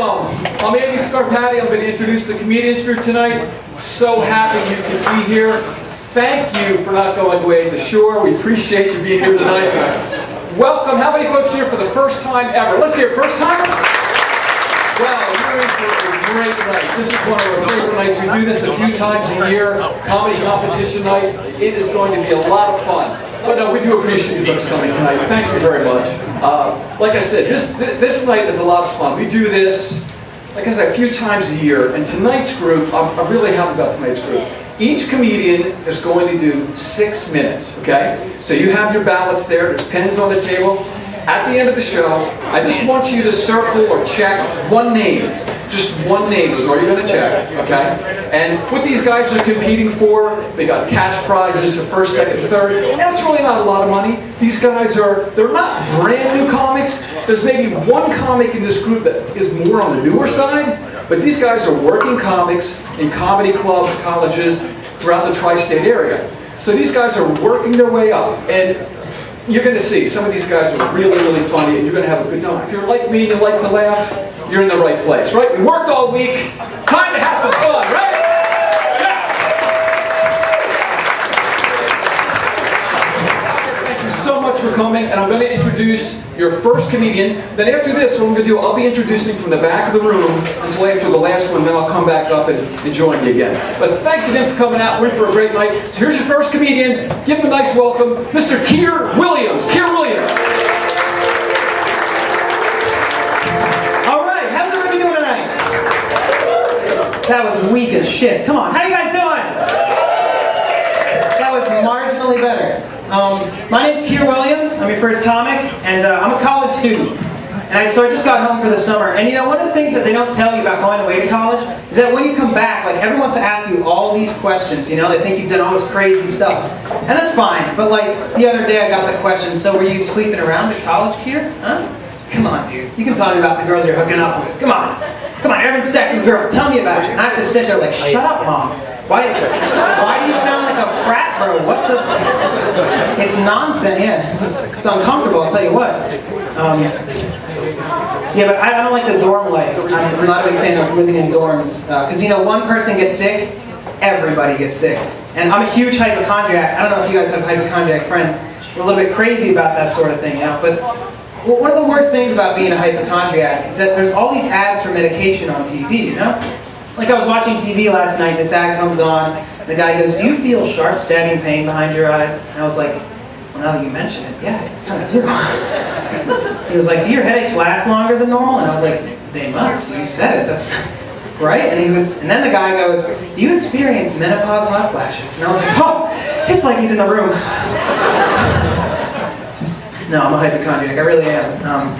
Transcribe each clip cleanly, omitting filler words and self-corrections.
Welcome. I'm Andy Scarpati. I'm going to introduce the comedians here tonight. So happy you could be here. Thank you for not going away to the shore. We appreciate you being here tonight. Welcome. How many folks here for the first time ever? Let's hear first timers. Well, you're in for a great night. This is one of our favorite nights. We do this a few times a year. Comedy competition night. It is going to be a lot of fun. But no, we do appreciate you folks coming tonight. Thank you very much. Like I said, this night is a lot of fun. We do this, like I said, a few times a year. And tonight's group, I'm really happy about tonight's group. Each comedian is going to do 6 minutes, okay? So you have your ballots there. There's pens on the table. At the end of the show, I just want you to circle or check one name. Just one name is all you're going to check, okay? And what these guys are competing for, they got cash prizes for first, second, third. And that's really not a lot of money. These guys they're not brand new comics. There's maybe one comic in this group that is more on the newer side. But these guys are working comics in comedy clubs, colleges, throughout the tri-state area. So these guys are working their way up. And you're going to see, some of these guys are really, really funny, and you're going to have a good time. If you're like me and you like to laugh, you're in the right place, right? We worked all week. Time to have some fun, right? Thank you so much for coming, and I'm going to introduce your first comedian. Then after this, what I'm going to do, I'll be introducing from the back of the room until after the last one, then I'll come back up and join you again. But thanks again for coming out. We're in for a great night. So here's your first comedian. Give him a nice welcome, Mr. Keir Williams. Keir Williams. All right, how's everybody doing tonight? That was weak as shit. Come on, how you guys doing? That was marginally better. My name's Keir Williams. I'm your first comic, and I'm a college student. And so I just got home for the summer. And you know, one of the things that they don't tell you about going away to college is that when you come back, like everyone wants to ask you all these questions. You know, they think you've done all this crazy stuff, and that's fine. But like the other day, I got the question: so were you sleeping around at college, Keir? Huh? Come on, dude. You can tell me about the girls you're hooking up with. Come on, come on. You're having sex with girls. Tell me about it. And I have to sit there like, shut up, mom. Why do you sound like a frat bro? What the? It's nonsense. Yeah, it's uncomfortable. I'll tell you what. Yeah, but I don't like the dorm life. I'm not a big fan of living in dorms because you know, one person gets sick, everybody gets sick. And I'm a huge hypochondriac. I don't know if you guys have hypochondriac friends. We're a little bit crazy about that sort of thing, you know. But one of the worst things about being a hypochondriac is that there's all these ads for medication on TV, you know? Like I was watching TV last night, this ad comes on, the guy goes, do you feel sharp stabbing pain behind your eyes? And I was like, well, now that you mention it, yeah, I kind of do. He was like, do your headaches last longer than normal? And I was like, they must, you said it, that's right. And then the guy goes, do you experience menopause hot flashes? And I was like, oh, it's like he's in the room. No, I'm a hypochondriac, I really am.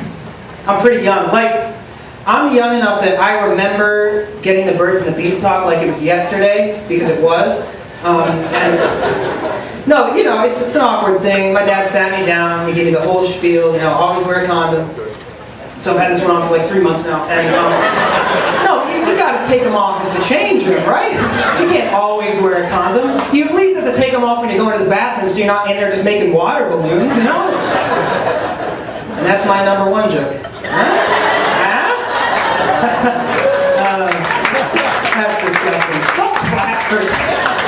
I'm pretty young. Like, I'm young enough that I remember getting the birds and the bees talk like it was yesterday, because it was. No, you know, it's an awkward thing. My dad sat me down, he gave me the whole spiel, you know, always wear a condom. So I've had this one on for like 3 months now. And no, you gotta take them off into change room, right? You can't always wear a condom. You at least have to take them off when you go into the bathroom so you're not in there just making water balloons, you know? And that's my number one joke. Huh? That's disgusting.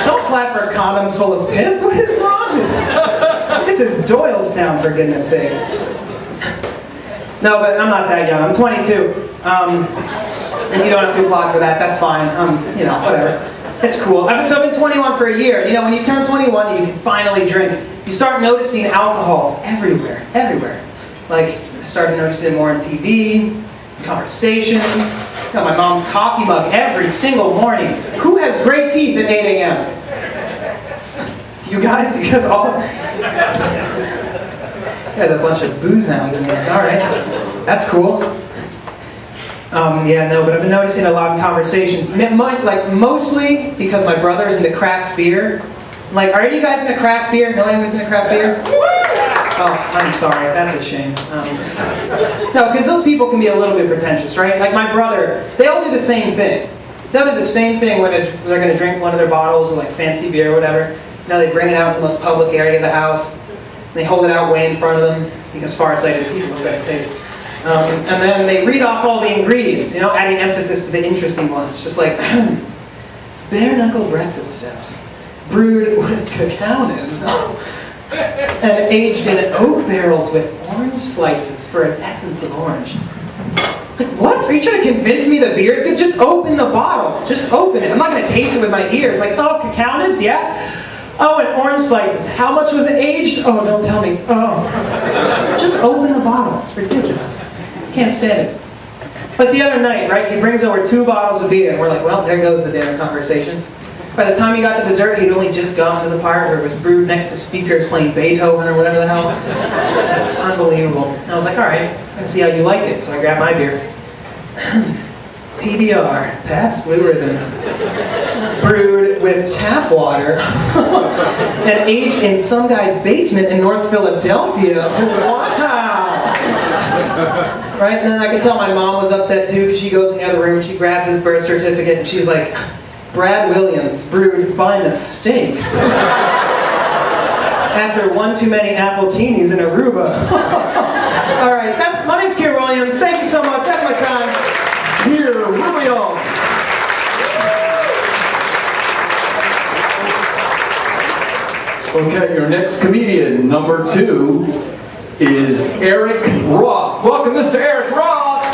Don't clap for condoms full of piss. What is wrong with you? This is Doylestown, for goodness sake. No, but I'm not that young. I'm 22. And you don't have to applaud for that. That's fine. You know, whatever. It's cool. I've been 21 for a year. You know, when you turn 21, you can finally drink. You start noticing alcohol everywhere. Everywhere. Like, I started noticing it more on TV, conversations. You know, my mom's coffee mug every single morning. Who has great teeth at 8 a.m.? You guys? You guys all? You guys a bunch of booze hounds in there. All right. That's cool. Yeah, no, but I've been noticing a lot of conversations. Like, mostly because my brother's into craft beer. Like, are any of you guys into craft beer? No one who's into craft beer? Oh, I'm sorry. That's a shame. No, because those people can be a little bit pretentious, right? Like my brother, they all do the same thing. They'll do the same thing when they're going to drink one of their bottles of like fancy beer or whatever. You know, they bring it out in the most public area of the house. They hold it out way in front of them because farsighted people have got a taste. And then they read off all the ingredients, adding emphasis to the interesting ones. Just like, bare knuckle breakfast stout, brewed with cacao nibs, and aged in oak barrels with orange slices for an essence of orange. Like, what? Are you trying to convince me the beer's good? Just open the bottle. Just open it. I'm not going to taste it with my ears. Like, oh, cacao nibs? Yeah? Oh, and orange slices. How much was it aged? Oh, don't tell me. Oh. Just open the bottle. It's ridiculous. Can't stand it. Like the other night, right? He brings over 2 bottles of beer, and we're like, well, there goes the dinner conversation. By the time he got to dessert, he'd only just gotten to the part where it was brewed next to speakers playing Beethoven or whatever the hell. Unbelievable. And I was like, all right, let's see how you like it. So I grabbed my beer. PBR, Pabst Blue Ribbon, brewed with tap water and aged in some guy's basement in North Philadelphia. Wow! Right? And then I could tell my mom was upset too, because she goes in the other room, she grabs his birth certificate, and she's like, Brad Williams, brewed by mistake. After one too many appletinis in Aruba. All right, my name's Keir Williams. Thank you so much. That's my time. Here, Williams. Okay, your next comedian, number 2, is Eric Roth. Welcome, Mr. Eric Roth.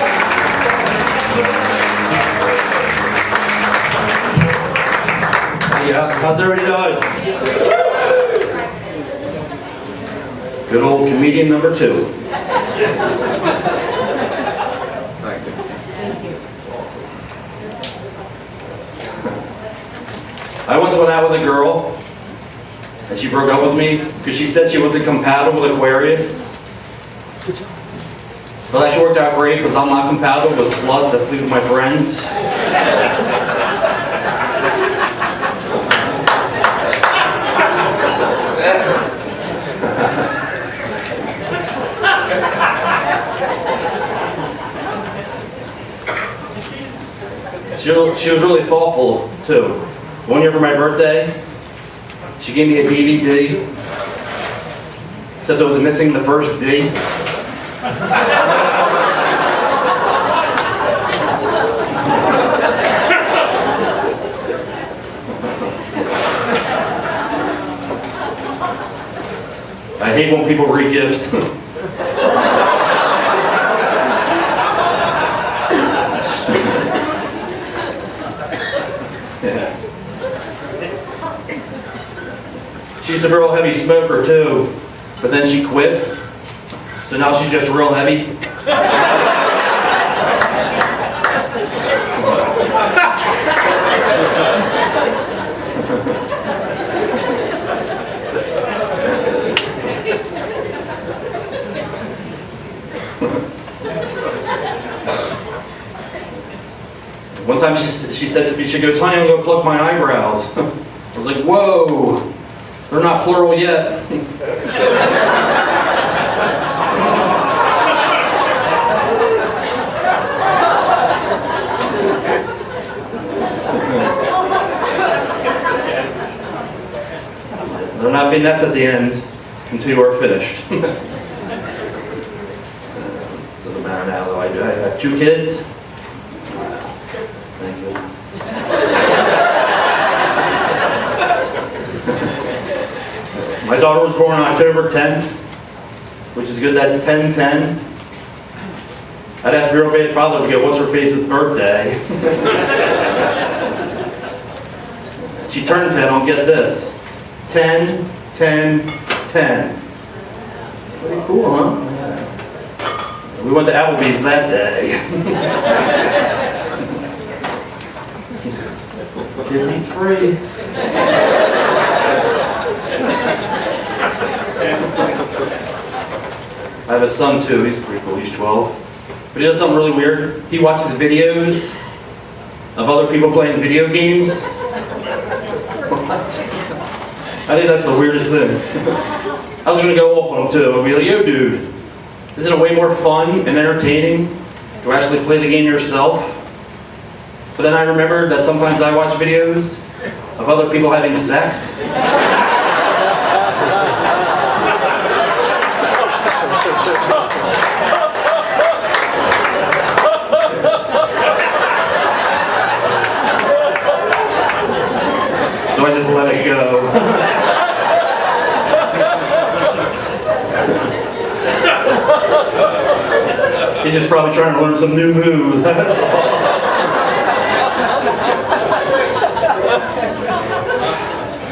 Yeah, how's everybody doing? Good old comedian number 2. I once went out with a girl, and she broke up with me because she said she wasn't compatible with Aquarius. But that worked out great because I'm not compatible with sluts that sleep with my friends. She was really thoughtful too. One year for my birthday, she gave me a DVD, except it was missing the first D. I hate when people re-gift. She's a real heavy smoker too, but then she quit, so now she's just real heavy. One time she said to me, she goes, honey, I'm going to pluck my eyebrows. I was like, whoa. They're not plural yet. There'll not be nests at the end until you are finished. Doesn't matter now though. I have 2 kids. Thank you. My daughter was born on October 10th, which is good, that's 10-10. I'd have to be a real bad father to go, what's her face's birthday? She turned 10, I'll get this. 10, 10, 10. Pretty cool, huh? Yeah. We went to Applebee's that day. Kids eat free. I have a son too, he's pretty cool, he's 12. But he does something really weird. He watches videos of other people playing video games. What? I think that's the weirdest thing. I was gonna go off on him too. I'd be like, yo dude, isn't it way more fun and entertaining to actually play the game yourself? But then I remembered that sometimes I watch videos of other people having sex. He's just probably trying to learn some new moves.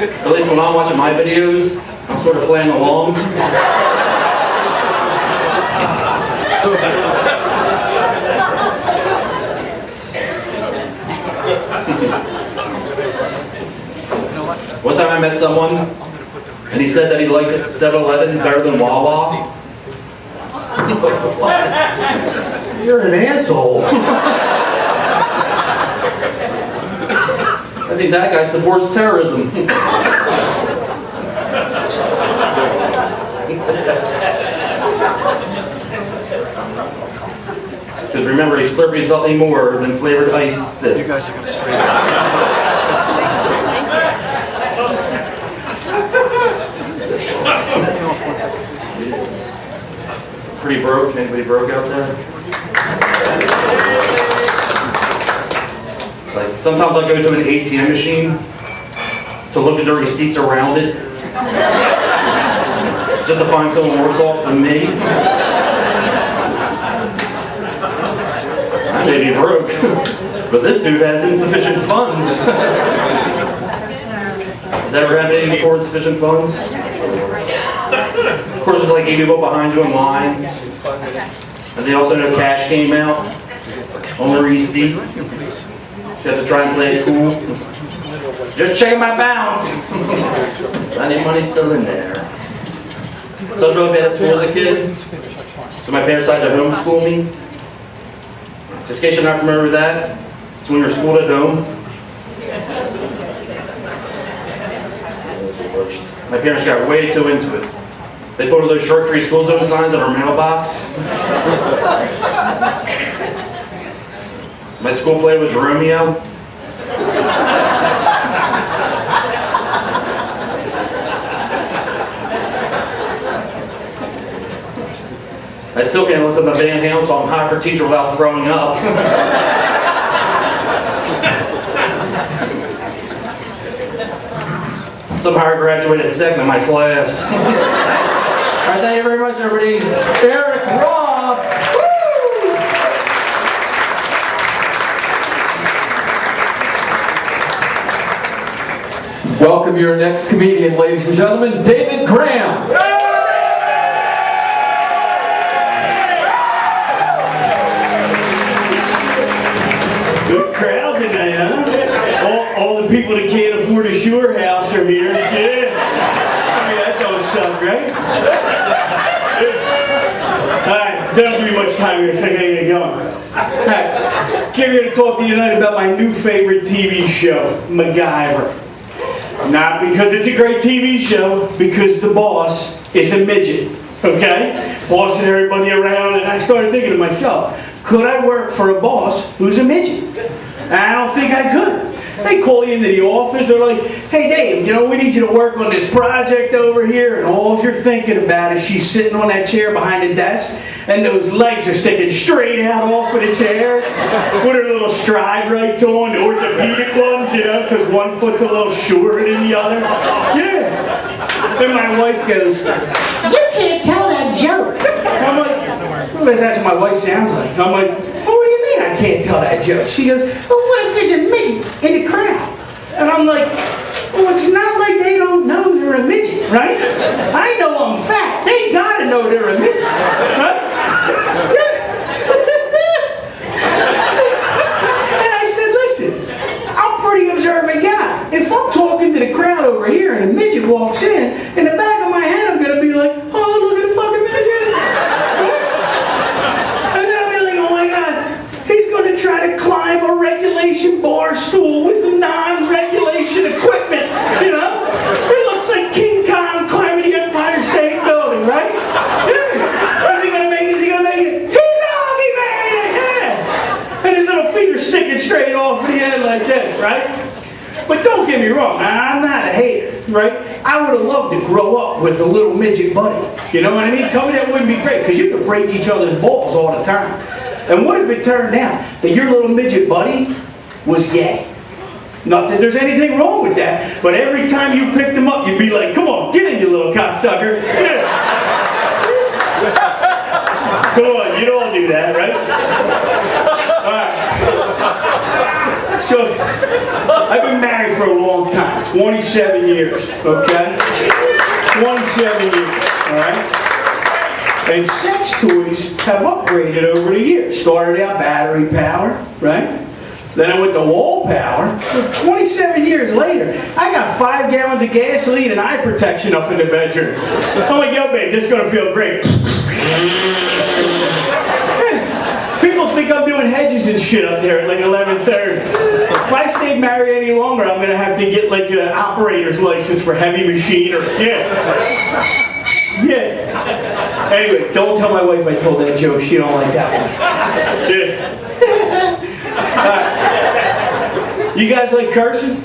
At least when I'm watching my videos, I'm sort of playing along. One time I met someone, and he said that he liked 7-Eleven better than Wawa. You're an asshole. I think that guy supports terrorism. Because remember, Slurpee's nothing more than flavored ice. You guys are going to spray Pretty broke? Anybody broke out there? Like, sometimes I'll go to an ATM machine to look at the receipts around it, just to find someone worse off than me. I may be broke, but this dude has insufficient funds. Has that ever happened to you before, insufficient funds? Of course, there's like 8 people behind you in line, and they also know cash came out on the receipt. You have to try and play it cool. Just checking my balance. Any money still in there. So I was really bad at school as a kid. So my parents decided to homeschool me. Just in case you're not familiar with that, it's when you're schooled at home. My parents got way too into it. They put all those short-free school zone signs on our mailbox. My school play was Romeo. I still can't listen to Van Halen song High for Teacher without throwing up. Somehow I graduated second in my class. All right, thank you very much, everybody. Eric Robb. Welcome your next comedian, ladies and gentlemen, David Graham. Good crowd tonight, huh? All the people that can't afford a shore house are here. Yeah. I mean, that don't suck, right? Alright, don't give me much time here, so I gotta get going. Alright, came here to talk to you tonight about my new favorite TV show, MacGyver. Not because it's a great TV show, because the boss is a midget, okay? Bossing everybody around, and I started thinking to myself, could I work for a boss who's a midget? And I don't think I could. They call you into the office, they're like, hey Dave, you know, we need you to work on this project over here, and all you're thinking about is she's sitting on that chair behind the desk, and those legs are sticking straight out off of the chair, with her little stride rights on, the orthopedic ones, you know, because one foot's a little shorter than the other. Yeah. And my wife goes, you can't tell that joke. I'm like, well, that's what my wife sounds like. I'm like, well, what do you mean I can't tell that joke? She goes, well, what if there's a midget in the crowd? And I'm like, well, it's not like they don't know you're a midget, right? I know I'm fat. They gotta know they're a midget, right? And I said, listen, I'm a pretty observant guy. If I'm talking to the crowd over here and a midget walks in the back of my head I'm gonna be like, oh, look at the fucking midget. And then I'll be like, oh my God, he's gonna try to climb a regulation bar stool with non-regulation equipment, you know? It looks like King Kong climbing the Empire State Building, right? Yeah. Is he gonna make it? Is he gonna make it? He's on, he made it! Yeah. And his little feet are sticking straight off the end like this, right? But don't get me wrong, I'm not a hater, right? I would have loved to grow up with a little midget buddy. You know what I mean? Tell me that wouldn't be great, because you could break each other's balls all the time. And what if it turned out that your little midget buddy was gay? Not that there's anything wrong with that, but every time you picked him up, you'd be like, come on, get in, you little cocksucker. Yeah. do that, right? All right. So, I've been married for a long time, 27 years, okay? 27 years, all right? And sex toys have upgraded over the years. Started out battery power, right? Then I went to wall power. 27 years later, I got 5 gallons of gasoline and eye protection up in the bedroom. I'm like, yo, babe, this is gonna feel great. People think I'm doing hedges and shit up there at like 11:30. If I stay married any longer, I'm gonna have to get like an operator's license for heavy machine or yeah. Anyway, don't tell my wife I told that joke. She don't like that one. Yeah. You guys like cursing?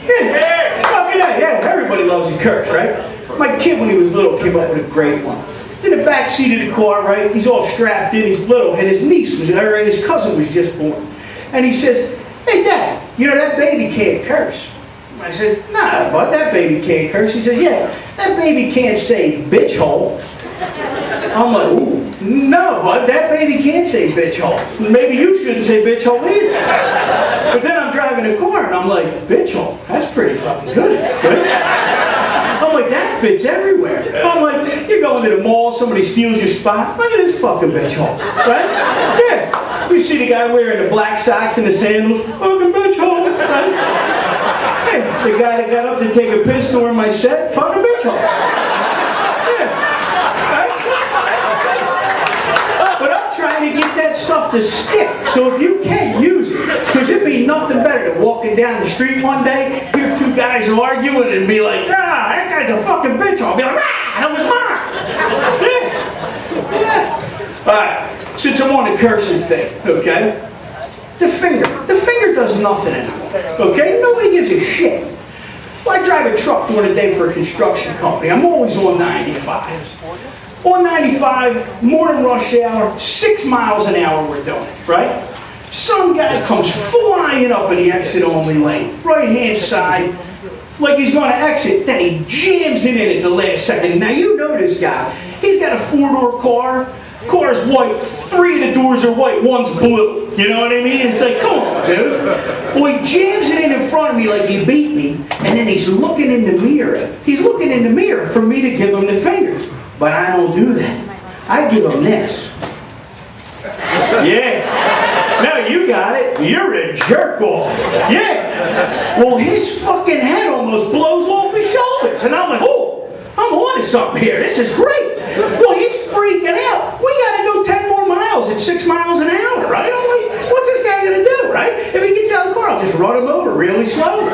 Yeah. Fucking yeah. Everybody loves to curse, right? My kid, when he was little, came up with a great one. He's in the back seat of the car, right? He's all strapped in. He's little, and his niece or his cousin was just born. And he says, "Hey, Dad, you know that baby can't curse." I said, "Nah, bud, that baby can't curse." He says, "Yeah, that baby can't say bitch hole." I'm like, "Ooh, no, bud, that baby can't say bitch hole. Maybe you shouldn't say bitch hole either." But then I'm driving a car and I'm like, bitch hole, that's pretty fucking good, right? I'm like, that fits everywhere. I'm like, you're going to the mall, somebody steals your spot. Look at this fucking bitch hole, right? Yeah. You see the guy wearing the black socks and the sandals, fucking bitch hole, right? Hey, the guy that got up to take a piss during my set, fucking bitch hole. Yeah. Right? But I'm trying to get that stuff to stick. So if you can use it, because it'd be nothing better than walking down the street one day, hear 2 guys arguing and be like, that guy's a fucking bitch hole. I'll be like, that was mine. Yeah. All right. Since I'm on the cursing thing, okay? The finger does nothing anymore, okay? Nobody gives a shit. Well, I drive a truck during the day for a construction company. I'm always on 95. On 95, morning rush hour, 6 miles an hour we're doing, right? Some guy comes flying up in the exit-only lane, right-hand side, like he's going to exit, then he jams it in at the last second. Now, you know this guy. He's got a 4-door car. Car's white, 3 of the doors are white, 1's blue. You know what I mean? It's like, come on, dude. Well, he jams it in front of me like he beat me, and then he's looking in the mirror. He's looking in the mirror for me to give him the finger. But I don't do that. I give him this. Yeah. No, you got it. You're a jerk off. Yeah. Well, his fucking head almost blows off his shoulders. And I'm like, oh, I'm on to something here. This is great. Well, he's freaking out. We got to go 10 more miles at 6 miles an hour, right? I'm like, what's this guy going to do, right? If he gets out of the car, I'll just run him over really slowly.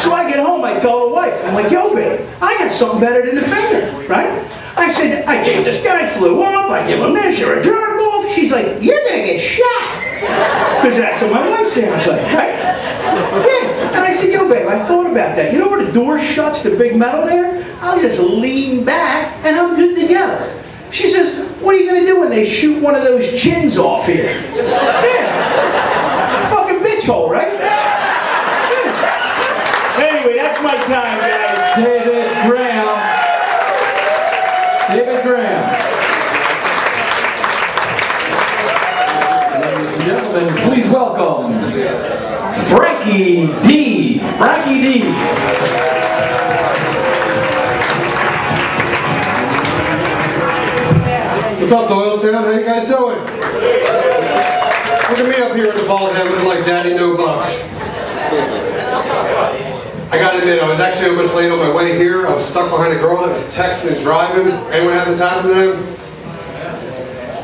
So I get home, I tell the wife, I'm like, yo, babe, I got something better than the finger, right? I said, I gave this guy flew up, I give him this, you're a jerk off. She's like, you're going to get shot. Because that's what my wife sounds like, right? Yeah. And I said, yo, babe, I thought about that. You know where the door shuts, the big metal there? I'll just lean back and I'm good to go. She says, what are you going to do when they shoot one of those chins off here? Yeah. Fucking bitch hole, right? Yeah. Anyway, that's my time, guys. David Graham. David Graham. Ladies and gentlemen, please welcome Frankie D. Frankie D. What's up, Doylestown? How you guys doing? Look at me up here in the bald head looking like Daddy No Bucks. I gotta admit, I was actually almost late on my way here. I was stuck behind a girl that was texting and driving. Anyone have this happen to them?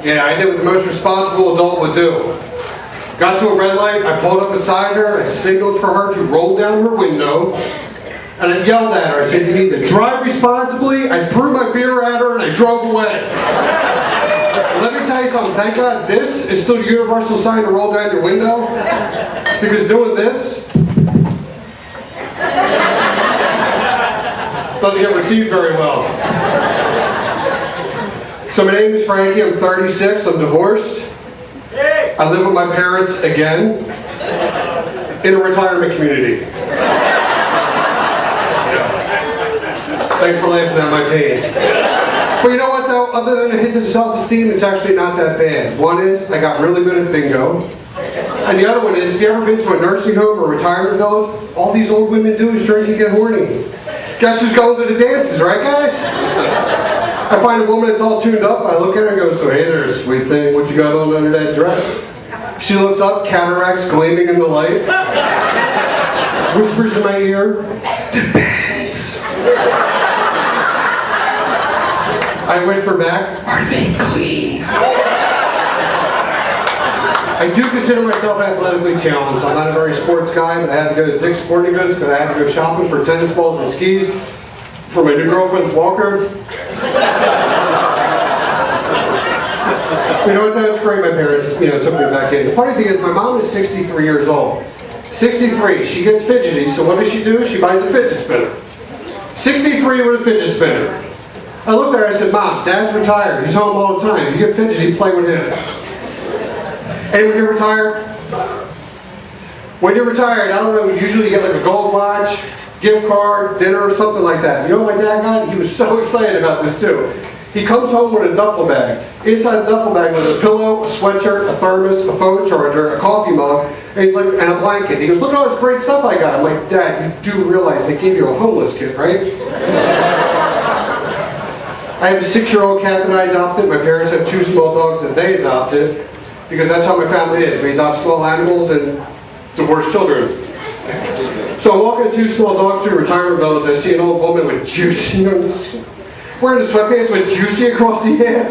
Yeah, I did what the most responsible adult would do. Got to a red light, I pulled up beside her, I signaled for her to roll down her window, and I yelled at her. I said, you need to drive responsibly. I threw my beer at her and I drove away. Let me tell you something, thank God this is still a universal sign to roll down your window, because doing this doesn't get received very well. So my name is Frankie, I'm 36, I'm divorced. I live with my parents again in a retirement community. Yeah. Thanks for laughing at my pain. But you know what though? other than a hit to self-esteem, it's actually not that bad. One is, I got really good at bingo. And the other one is, if you ever been to a nursing home or retirement village, all these old women do is drink and get horny. Guess who's going to the dances, right guys? I find a woman that's all tuned up, I look at her and go, so hey there, sweet thing, what you got on under that dress? She looks up, cataracts gleaming in the light, whispers in my ear, depends. I whisper back, are they clean? I do consider myself athletically challenged. I'm not a very sports guy, but I had to go to Dick's Sporting Goods because I had to go shopping for tennis balls and skis for my new girlfriend's walker. You know what, that's great. My parents, took me back in. The funny thing is, my mom is 63 years old. 63, she gets fidgety, so what does she do? She buys a fidget spinner. 63 with a fidget spinner. I looked at her, I said, Mom, Dad's retired. He's home all the time. If you get fidgety, play with him. Anyone get retired? When you're retired, I don't know, usually you get like a gold watch, gift card, dinner, or something like that. You know what my dad got? He was so excited about this too. He comes home with a duffel bag. Inside the duffel bag was a pillow, a sweatshirt, a thermos, a phone charger, a coffee mug, and he's like, and a blanket. He goes, look at all this great stuff I got. I'm like, Dad, you do realize they gave you a homeless kit, right? I have a 6-year-old cat that I adopted. My parents have 2 small dogs that they adopted. Because that's how my family is. We adopt small animals and divorce children. So I'm walking 2 small dogs through a retirement village. I see an old woman with juicy, wearing the sweatpants with juicy across the ass.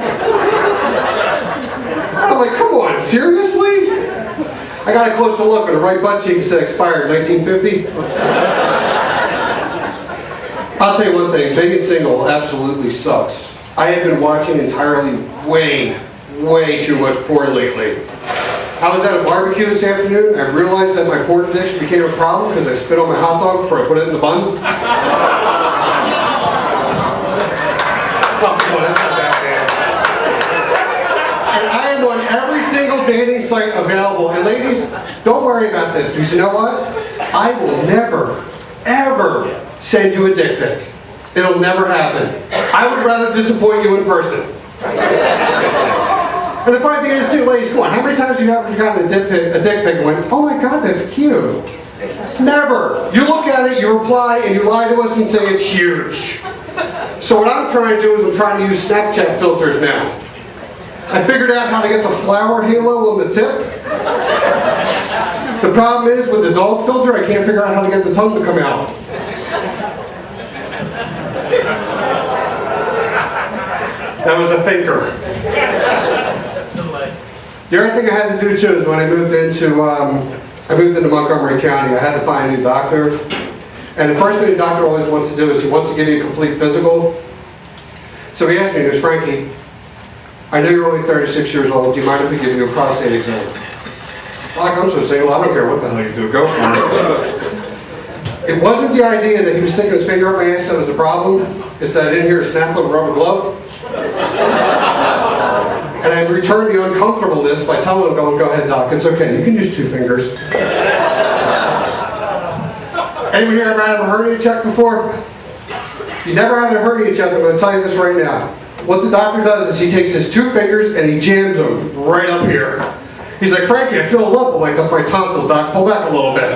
I'm like, come on, seriously? I got a closer look and the right butt cheek said expired 1950. I'll tell you one thing, being single absolutely sucks. I have been watching entirely way too much porn lately. I was at a barbecue this afternoon and I realized that my porn addiction became a problem because I spit on my hot dog before I put it in the bun. Oh, come on, that's not that bad. And I am on every single dating site available. And ladies, don't worry about this because you know what? I will never, ever send you a dick pic. It'll never happen. I would rather disappoint you in person. And the funny thing is too, ladies, come on, how many times have you ever gotten a dick pic and went, oh my God, that's cute? Never. You look at it, you reply, and you lie to us and say it's huge. So what I'm trying to do is I'm trying to use Snapchat filters now. I figured out how to get the flower halo on the tip. The problem is, with the dog filter, I can't figure out how to get the tongue to come out. That was a thinker. The other thing I had to do too is when I moved into Montgomery County, I had to find a new doctor. And the first thing the doctor always wants to do is he wants to give you a complete physical. So he asked me, he goes, Frankie, I know you're only 36 years old. Do you mind if we give you a prostate exam? Like, I'm so single, I don't care what the hell you do. Go for it. It wasn't the idea that he was sticking his finger up my ass that was the problem. It's that I didn't hear a snap of a rubber glove. And I returned the uncomfortableness by telling him, go ahead, doc, it's okay, you can use 2 fingers. Anyone here ever had a hernia check before? If you never had a hernia check, I'm going to tell you this right now. What the doctor does is he takes his 2 fingers and he jams them right up here. He's like, Frankie, I feel a lump. I'm like, that's my tonsils, doc, pull back a little bit.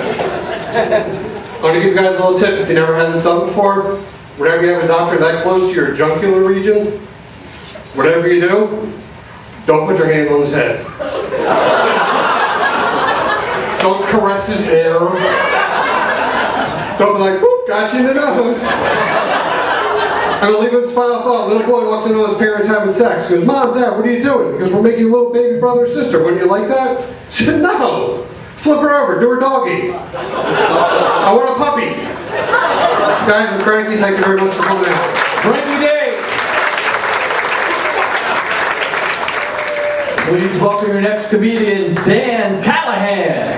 I'm going to give you guys a little tip if you never had this done before. Whenever you have a doctor that close to your jugular region, whatever you do, don't put your hand on his head. Don't caress his hair. Don't be like, whoop, got you in the nose. I'm going to leave it with final thought. A little boy walks in on his parents having sex. He goes, Mom, Dad, what are you doing? He goes, we're making a little baby brother or sister. Wouldn't you like that? She said, no. Flip her over, do her doggy. I want a puppy. Guys, I'm Frankie. Thank you very much for coming out. Frankie Day. Please welcome your next comedian, Dan Callahan.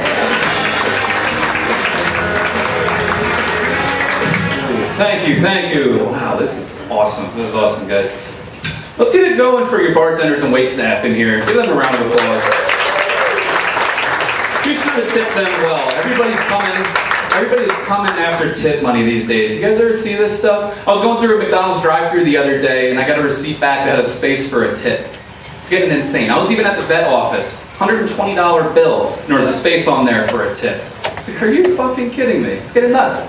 Thank you. Wow, this is awesome. This is awesome, guys. Let's get it going for your bartenders and wait staff in here. Give them a round of applause. Be sure to tip them well. Everybody's coming. everybody's coming after tip money these days. You guys ever see this stuff? I was going through a McDonald's drive-thru the other day, and I got a receipt back that had a space for a tip. It's getting insane. I was even at the vet office, $120 bill, and there was a space on there for a tip. I was like, are you fucking kidding me? It's getting nuts.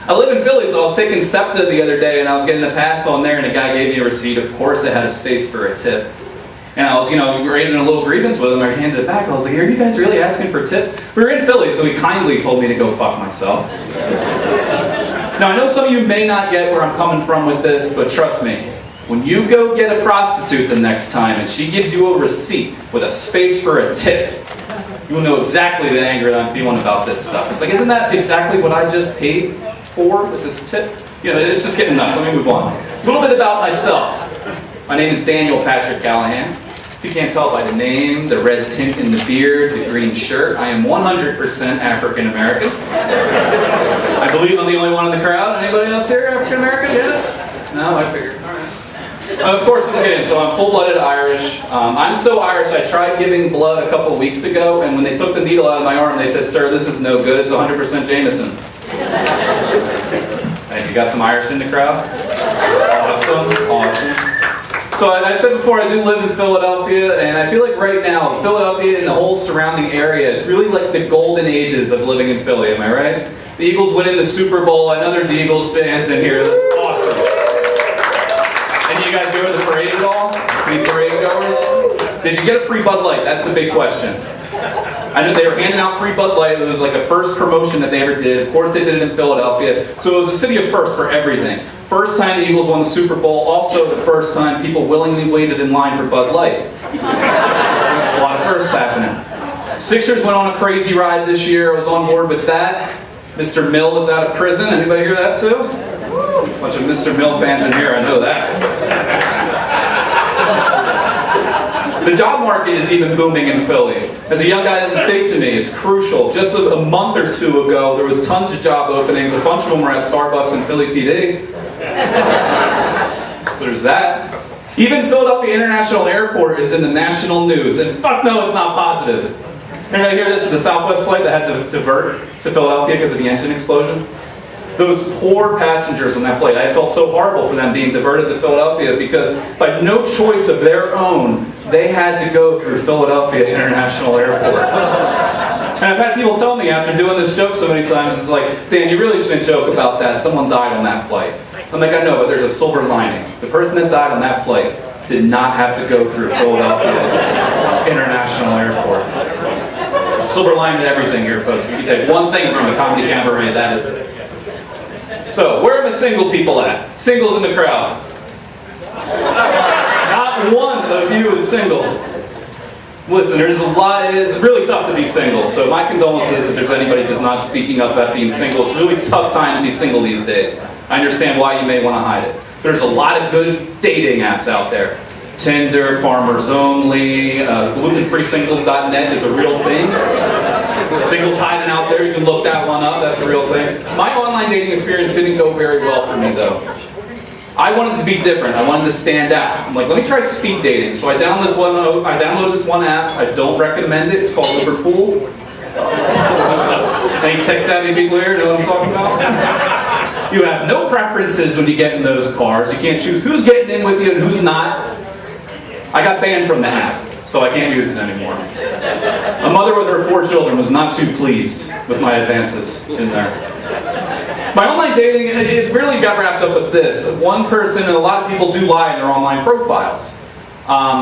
I live in Philly, so I was taking SEPTA the other day, and I was getting a pass on there, and a guy gave me a receipt. Of course, it had a space for a tip. And I was, raising a little grievance with him. I handed it back. I was like, are you guys really asking for tips? We were in Philly, so he kindly told me to go fuck myself. Now, I know some of you may not get where I'm coming from with this, but trust me, when you go get a prostitute the next time and she gives you a receipt with a space for a tip, you will know exactly the anger that I'm feeling about this stuff. It's like, isn't that exactly what I just paid for with this tip? It's just getting nuts. Let me move on. A little bit about myself. My name is Daniel Patrick Callahan. If you can't tell by the name, the red tint in the beard, the green shirt, I am 100% African American. I believe I'm the only one in the crowd. Anybody else here African American? Yeah? No, I figured. All right. Of course, I'm kidding. So I'm full-blooded Irish. I'm so Irish, I tried giving blood a couple weeks ago, and when they took the needle out of my arm, they said, "Sir, this is no good. It's 100% Jameson." And you got some Irish in the crowd? Awesome. So I said before, I do live in Philadelphia, and I feel like right now, Philadelphia and the whole surrounding area, it's really like the golden ages of living in Philly, am I right? The Eagles winning the Super Bowl. I know there's Eagles fans in here. That's awesome. And you guys go to the parade at all? Any parade goers? Did you get a free Bud Light? That's the big question. I know they were handing out free Bud Light. It was like a first promotion that they ever did. Of course, they did it in Philadelphia. So it was a city of firsts for everything. First time the Eagles won the Super Bowl. Also the first time people willingly waited in line for Bud Light. A lot of firsts happening. Sixers went on a crazy ride this year. I was on board with that. Mr. Mill is out of prison. Anybody hear that too? A bunch of Mr. Mill fans in here. I know that. The job market is even booming in Philly. As a young guy, this is big to me. It's crucial. Just a month or two ago, there was tons of job openings. A bunch of them were at Starbucks and Philly PD. So there's that. Even Philadelphia International Airport is in the national news. And fuck no, it's not positive. Anybody hear this with the Southwest flight that had to divert to Philadelphia because of the engine explosion? Those poor passengers on that flight, I felt so horrible for them being diverted to Philadelphia because by no choice of their own, they had to go through Philadelphia International Airport. And I've had people tell me after doing this joke so many times, it's like, Dan, you really shouldn't joke about that. Someone died on that flight. I'm like, I know, but there's a silver lining. The person that died on that flight did not have to go through Philadelphia International Airport. Silver lining to everything here, folks. If you can take one thing from the Comedy Cabaret, that is it. So, where are the single people at? Singles in the crowd. Not one of you is single. Listen, there's a lot, it's really tough to be single, so my condolences if there's anybody just not speaking up about being single. It's a really tough time to be single these days. I understand why you may want to hide it. There's a lot of good dating apps out there. Tinder, Farmers Only, glutenfreesingles.net is a real thing. Singles hiding out there, you can look that one up, that's a real thing. My online dating experience didn't go very well for me though. I wanted to be different, I wanted to stand out. I'm like, let me try speed dating. So I downloaded this one app, I don't recommend it, it's called Liverpool. Any tech-savvy people here know what I'm talking about? You have no preferences when you get in those cars. You can't choose who's getting in with you and who's not. I got banned from the app, so I can't use it anymore. A mother with her 4 children was not too pleased with my advances in there. My online dating, it really got wrapped up with this. One person, and a lot of people do lie in their online profiles.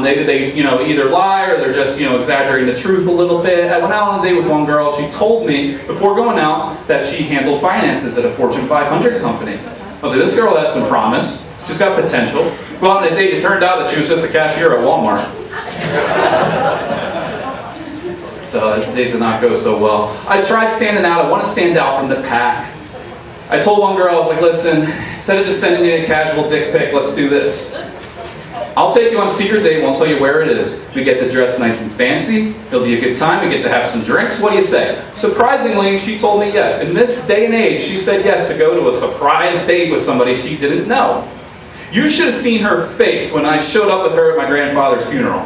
They either lie or they're just exaggerating the truth a little bit. I went out on a date with one girl. She told me before going out that she handled finances at a Fortune 500 company. I was like, this girl has some promise. She's got potential. Go out on a date. It turned out that she was just a cashier at Walmart. So that date did not go so well. I tried standing out. I want to stand out from the pack. I told one girl, I was like, listen, instead of just sending me a casual dick pic, let's do this. I'll take you on a secret date, won't tell you where it is. We get to dress nice and fancy, it'll be a good time, we get to have some drinks, what do you say? Surprisingly, she told me yes. In this day and age, she said yes to go to a surprise date with somebody she didn't know. You should have seen her face when I showed up with her at my grandfather's funeral.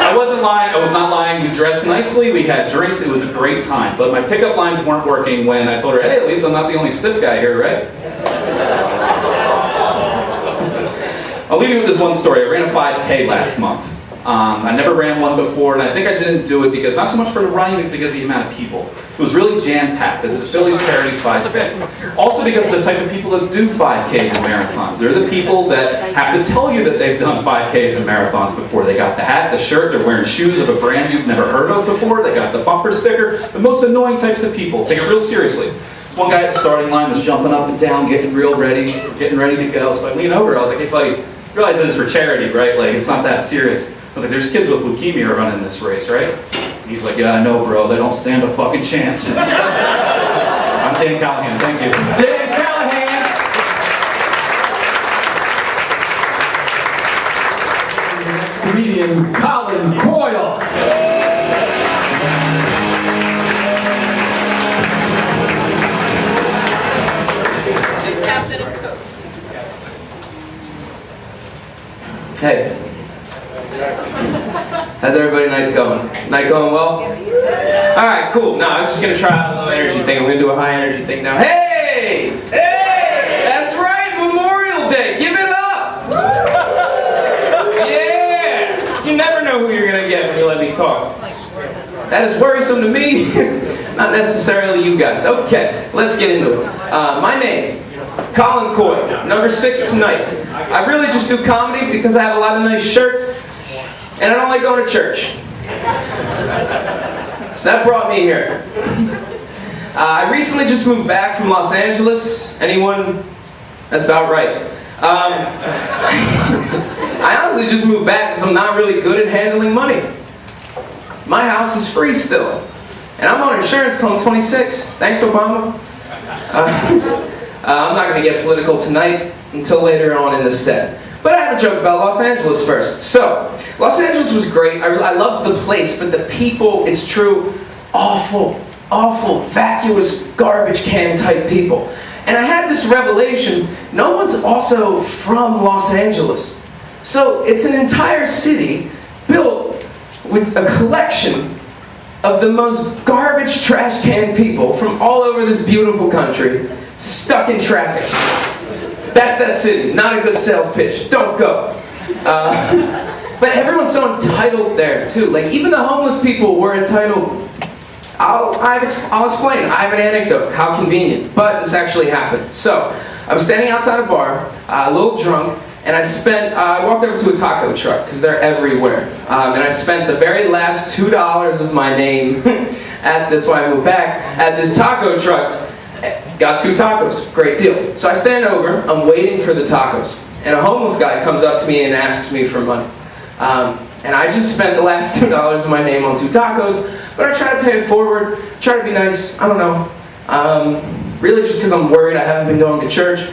I I wasn't lying. I was not lying. We dressed nicely. We had drinks. It was a great time. But my pickup lines weren't working when I told her, hey, at least I'm not the only stiff guy here, right? I'll leave you with this one story. I ran a 5K last month. I never ran one before, and I think I didn't do it because, not so much for the running, but because of the amount of people. It was really jam-packed at the Phillies Charities 5K. Also because of the type of people that do 5Ks and marathons. They're the people that have to tell you that they've done 5Ks and marathons before. They got the hat, the shirt, they're wearing shoes of a brand you've never heard of before, they got the bumper sticker. The most annoying types of people. Take it real seriously. This one guy at the starting line was jumping up and down, getting ready to go. So I lean over, I was like, hey buddy, you realize this is for charity, right? Like, it's not that serious. I was like, there's kids with leukemia running this race, right? And he's like, yeah, I know, bro. They don't stand a fucking chance. I'm Dan Callahan. Thank you. Dan Callahan! Comedian Colin Coyle. Captain and coach. Hey. How's everybody night's going? Night going well? Alright, cool. No, I was just gonna try out a low energy thing. I'm gonna do a high energy thing now. Hey! Hey! That's right, Memorial Day! Give it up! Yeah! You never know who you're gonna get when you let me talk. That is worrisome to me. Not necessarily you guys. Okay, let's get into it. My name, Colin Coyle, number 6 tonight. I really just do comedy because I have a lot of nice shirts, and I don't like going to church. So that brought me here. I recently just moved back from Los Angeles. Anyone? That's about right. I honestly just moved back because I'm not really good at handling money. My house is free still, and I'm on insurance till I'm 26. Thanks, Obama. I'm not going to get political tonight until later on in the set. But I have a joke about Los Angeles first. So, Los Angeles was great. I loved the place, but the people, it's true, awful, vacuous, garbage can type people. And I had this revelation, no one's also from Los Angeles. So, it's an entire city built with a collection of the most garbage trash can people from all over this beautiful country, stuck in traffic. That's that city. Not a good sales pitch. Don't go. But everyone's so entitled there too. Like, even the homeless people were entitled. I'll explain. I have an anecdote. How convenient. But this actually happened. So, I was standing outside a bar, a little drunk, and I walked over to a taco truck, because they're everywhere. And I spent the very last $2 of my name, that's why I moved back, at this taco truck. Got 2 tacos, great deal. So I stand over, I'm waiting for the tacos, and a homeless guy comes up to me and asks me for money. And I just spent the last $2 of my name on 2 tacos, but I try to pay it forward, try to be nice, I don't know. Really just because I'm worried I haven't been going to church.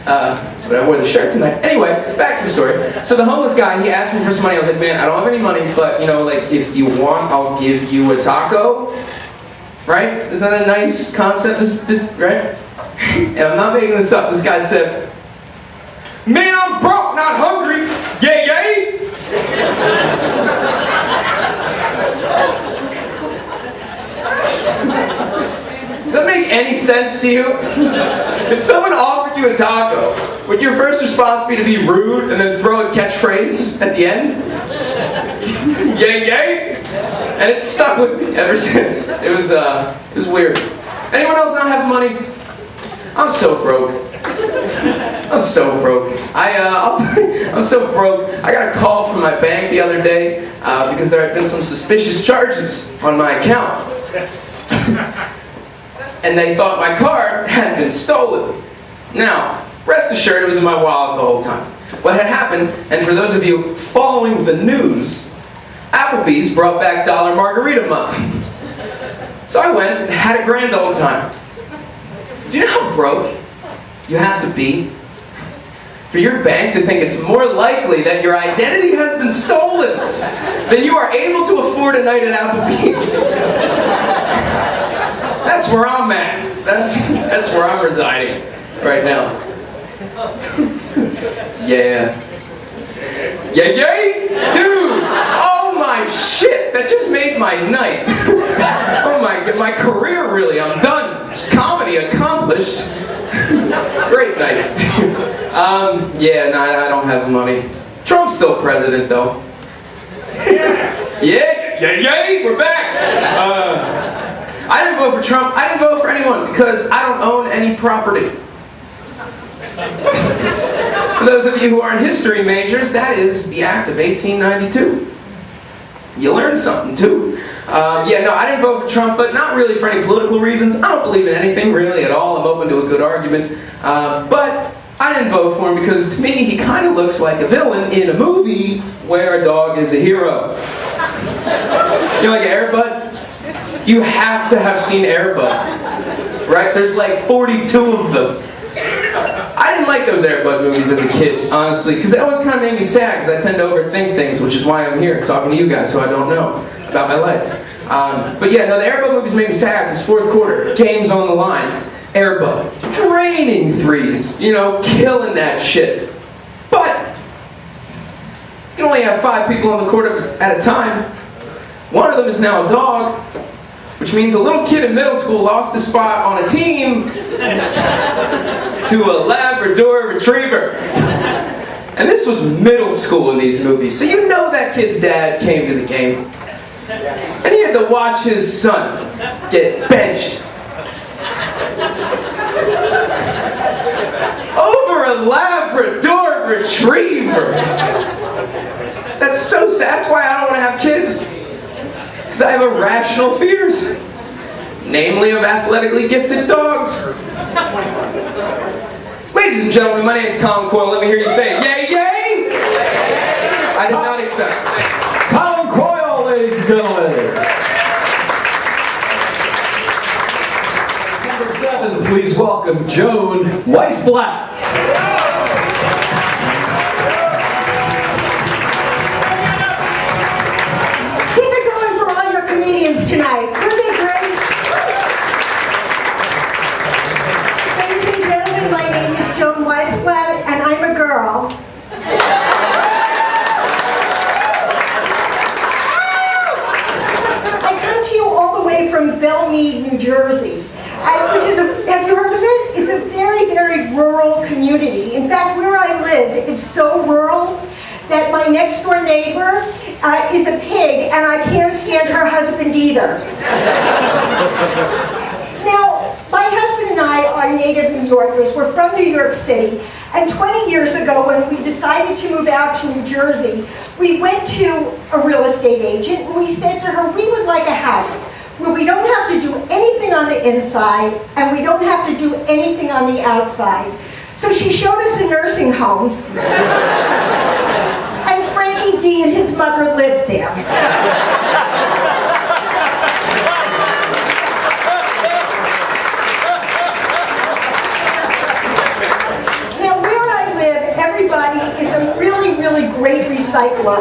But I wore the shirt tonight. Anyway, back to the story. So the homeless guy, he asked me for some money. I was like, man, I don't have any money, but you know, like, if you want, I'll give you a taco. Right? Isn't that a nice concept? This, right? And I'm not making this up. This guy said, man, I'm broke, not hungry. Yay, yay! Does that make any sense to you? If someone offered you a taco, would your first response be to be rude and then throw a catchphrase at the end? Yay, yay! And it's stuck with me ever since. It was weird. Anyone else not have money? I'm so broke. I'm so broke. I'll tell you, I'm so broke. I got a call from my bank the other day because there had been some suspicious charges on my account. And they thought my card had been stolen. Now, rest assured it was in my wallet the whole time. What had happened, and for those of you following the news, Applebee's brought back $1 margarita month. So I went and had a grand old time. Do you know how broke you have to be for your bank to think it's more likely that your identity has been stolen than you are able to afford a night at Applebee's? That's where I'm at. That's where I'm residing right now. Yeah. Yay, yay! Dude! Oh my my shit! That just made my night. Oh my career really, I'm done. Comedy accomplished. Great night. Yeah, no, I don't have money. Trump's still president though. Yeah, we're back. I didn't vote for Trump. I didn't vote for anyone because I don't own any property. For those of you who aren't history majors, that is the Act of 1892. You learn something too. Yeah, no, I didn't vote for Trump, but not really for any political reasons. I don't believe in anything really at all. I'm open to a good argument. But I didn't vote for him because to me, he kind of looks like a villain in a movie where a dog is a hero. You know, like Air Bud? You have to have seen Air Bud, right? There's like 42 of them. I didn't like those Air Bud movies as a kid, honestly, because it always kind of made me sad, because I tend to overthink things, which is why I'm here talking to you guys who I don't know about my life. But yeah, no, the Air Bud movies made me sad, because fourth quarter, game's on the line. Air Bud, draining threes, you know, killing that shit. But you can only have 5 people on the court at a time. One of them is now a dog, which means a little kid in middle school lost his spot on a team to a Labrador Retriever. And this was middle school in these movies, so you know that kid's dad came to the game. And he had to watch his son get benched over a Labrador Retriever. That's so sad. That's why I don't want to have kids. Because I have irrational fears. Namely of athletically gifted dogs. Ladies and gentlemen, my name is Colin Coyle. Let me hear you say yay, yay! I did not expect. Colin Coyle, ladies and gentlemen. Number 7, please welcome Joan Weisblatt. Keep it going for all your comedians tonight. Were they great? Ladies and gentlemen, my name is Joan Weisblatt, and I'm a girl. I come to you all the way from Belmead, New Jersey, which is have you heard of it? It's a very, very rural community. In fact, where I live, it's so rural that my next door neighbor is a pig, and I can't stand her husband either. Now, my husband and I are native New Yorkers. We're from New York City, and 20 years ago, when we decided to move out to New Jersey, we went to a real estate agent, and we said to her, we would like a house where we don't have to do anything on the inside, and we don't have to do anything on the outside. So she showed us a nursing home, and Frankie D and his mother lived there. Now, where I live, everybody is a really, really great recycler.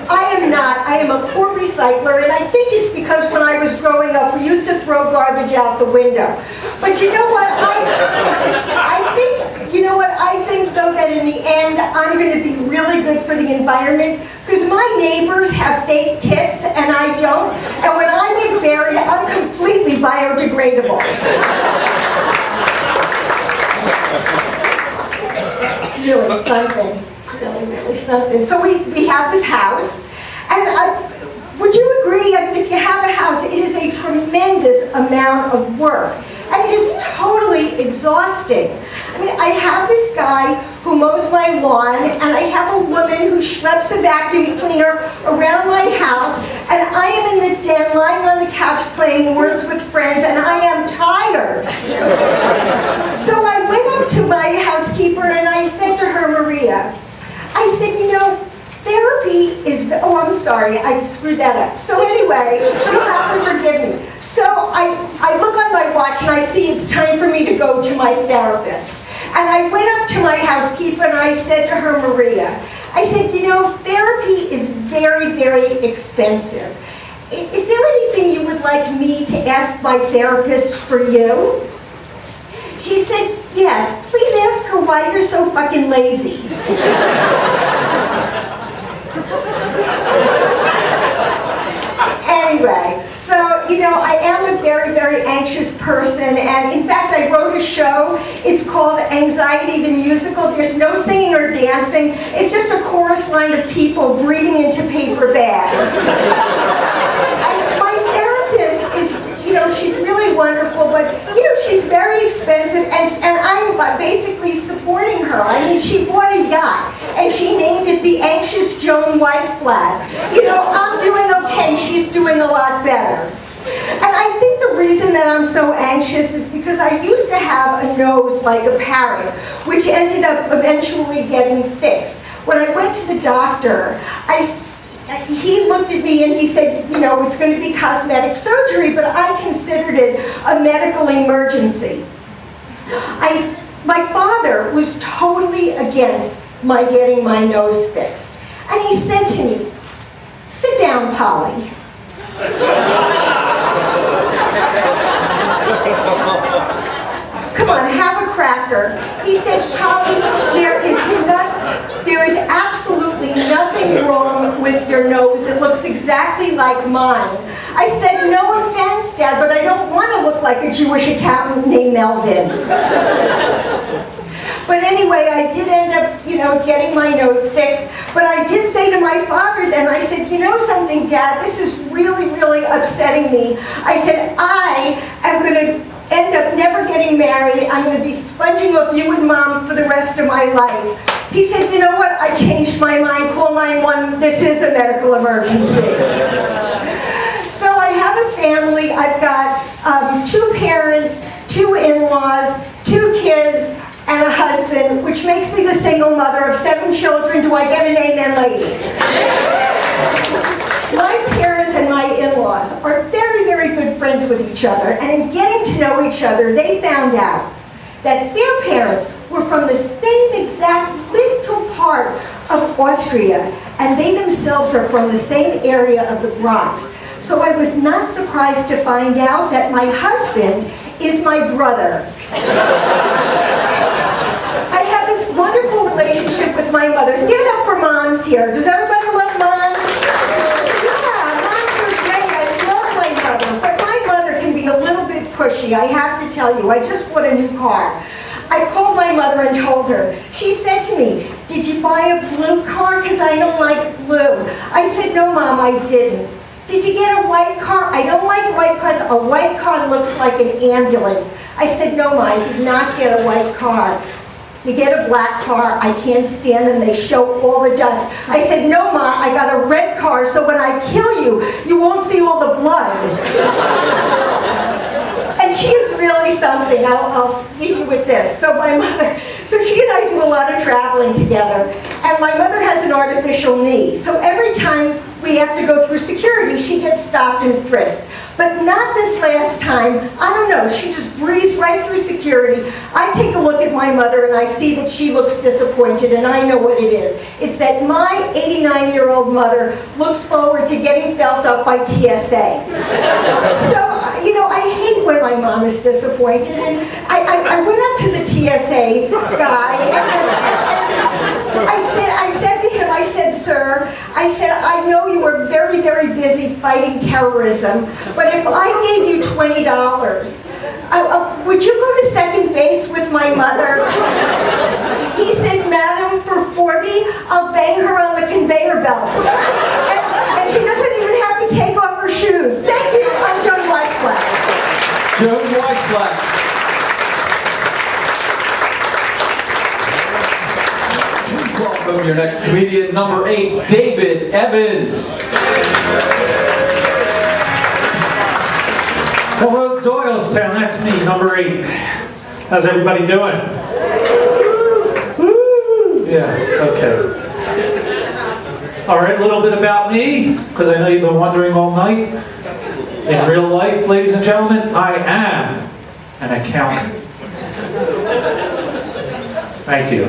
I am not. I am a poor recycler, and I think it's because when I was growing up, we used to throw garbage out the window. But you know what? I think though that in the end, I'm going to be really good for the environment, because my neighbors have fake tits and I don't, and when I get buried, I'm completely biodegradable. Really something. Really something. So we have this house, and would you agree? I mean, if you have a house, it is a tremendous amount of work, and it is totally exhausting. I mean, I have this guy who mows my lawn, and I have a woman who schleps a vacuum cleaner around my house, and I am in the den lying on the couch playing Words with Friends, and I am tired. So I went up to my housekeeper and I said to her, Maria, I said, you know, therapy is, oh, I'm sorry, I screwed that up. So anyway, you'll have to forgive me. So I look on my watch and I see it's time for me to go to my therapist. And I went up to my housekeeper and I said to her, Maria, I said, you know, therapy is very, very expensive. Is there anything you would like me to ask my therapist for you? She said, yes, please ask her why you're so fucking lazy. person, and in fact, I wrote a show. It's called Anxiety the Musical. There's no singing or dancing. It's just a chorus line of people breathing into paper bags. And my therapist is, she's really wonderful, but, she's very expensive, and I'm basically supporting her. I mean, she bought a yacht, and she named it the Anxious Joan Weissblatt. I'm doing okay, she's doing a lot better. And I think the reason that I'm so anxious is because I used to have a nose like a parrot, which ended up eventually getting fixed. When I went to the doctor, he looked at me and he said, it's going to be cosmetic surgery, but I considered it a medical emergency. My father was totally against my getting my nose fixed. And he said to me, "Sit down, Polly." Come on, have a cracker. He said, "Polly, there is absolutely nothing wrong with your nose. It looks exactly like mine." I said, "No offense, Dad, but I don't want to look like a Jewish accountant named Melvin." But anyway, I did end up, getting my nose fixed. But I did say to my father then, I said, "You know something, Dad, this is really, really upsetting me." I said, "I am going to end up never getting married. I'm going to be sponging off you and Mom for the rest of my life." He said, "You know what? I changed my mind. Call 911. This is a medical emergency." So I have a family. I've got 2 parents, 2 in-laws, 2 kids, and a husband, which makes me the single mother of 7 children. Do I get an amen, ladies? My parents and my in-laws are very, very good friends with each other, and in getting to know each other, they found out that their parents were from the same exact little part of Austria, and they themselves are from the same area of the Bronx. So I was not surprised to find out that my husband is my brother. I have this wonderful relationship with my mothers. Give it up for moms here. Does everybody love moms? Yeah, moms are great. I love my mother. But my mother can be a little bit pushy, I have to tell you. I just bought a new car. I called my mother and told her. She said to me, "Did you buy a blue car? Because I don't like blue." I said, "No, Mom, I didn't." "Did you get a white car?" "I don't like white cars. A white car looks like an ambulance." I said, "No, Mom, I did not get a white car. You get a black car, I can't stand them, they show all the dust." I said, "No, Ma, I got a red car, so when I kill you, you won't see all the blood." And she is really something. I'll leave you with this. So she and I do a lot of traveling together, and my mother has an artificial knee. So every time we have to go through security, she gets stopped and frisked. But not this last time. I don't know, she just breezed right through security. I take a look at my mother and I see that she looks disappointed, and I know what it is. It's that my 89-year-old mother looks forward to getting felt up by TSA. So, I hate when my mom is disappointed, and I went up to the TSA guy, and I said to him, I said, "Sir," I said, "I know you are very, very busy fighting terrorism, but if I gave you $20, would you go to second base with my mother?" He said, "Madam, for 40, I'll bang her on the conveyor belt." And she doesn't even have to take off her shoes. Thank you. I'm Joan Weissblatt. Joan Weissblatt. Welcome your next comedian, number 8, David Evans. Hello, Doylestown, that's me, number 8. How's everybody doing? Woo! Yeah, okay. All right, a little bit about me, because I know you've been wondering all night. In real life, ladies and gentlemen, I am an accountant. Thank you.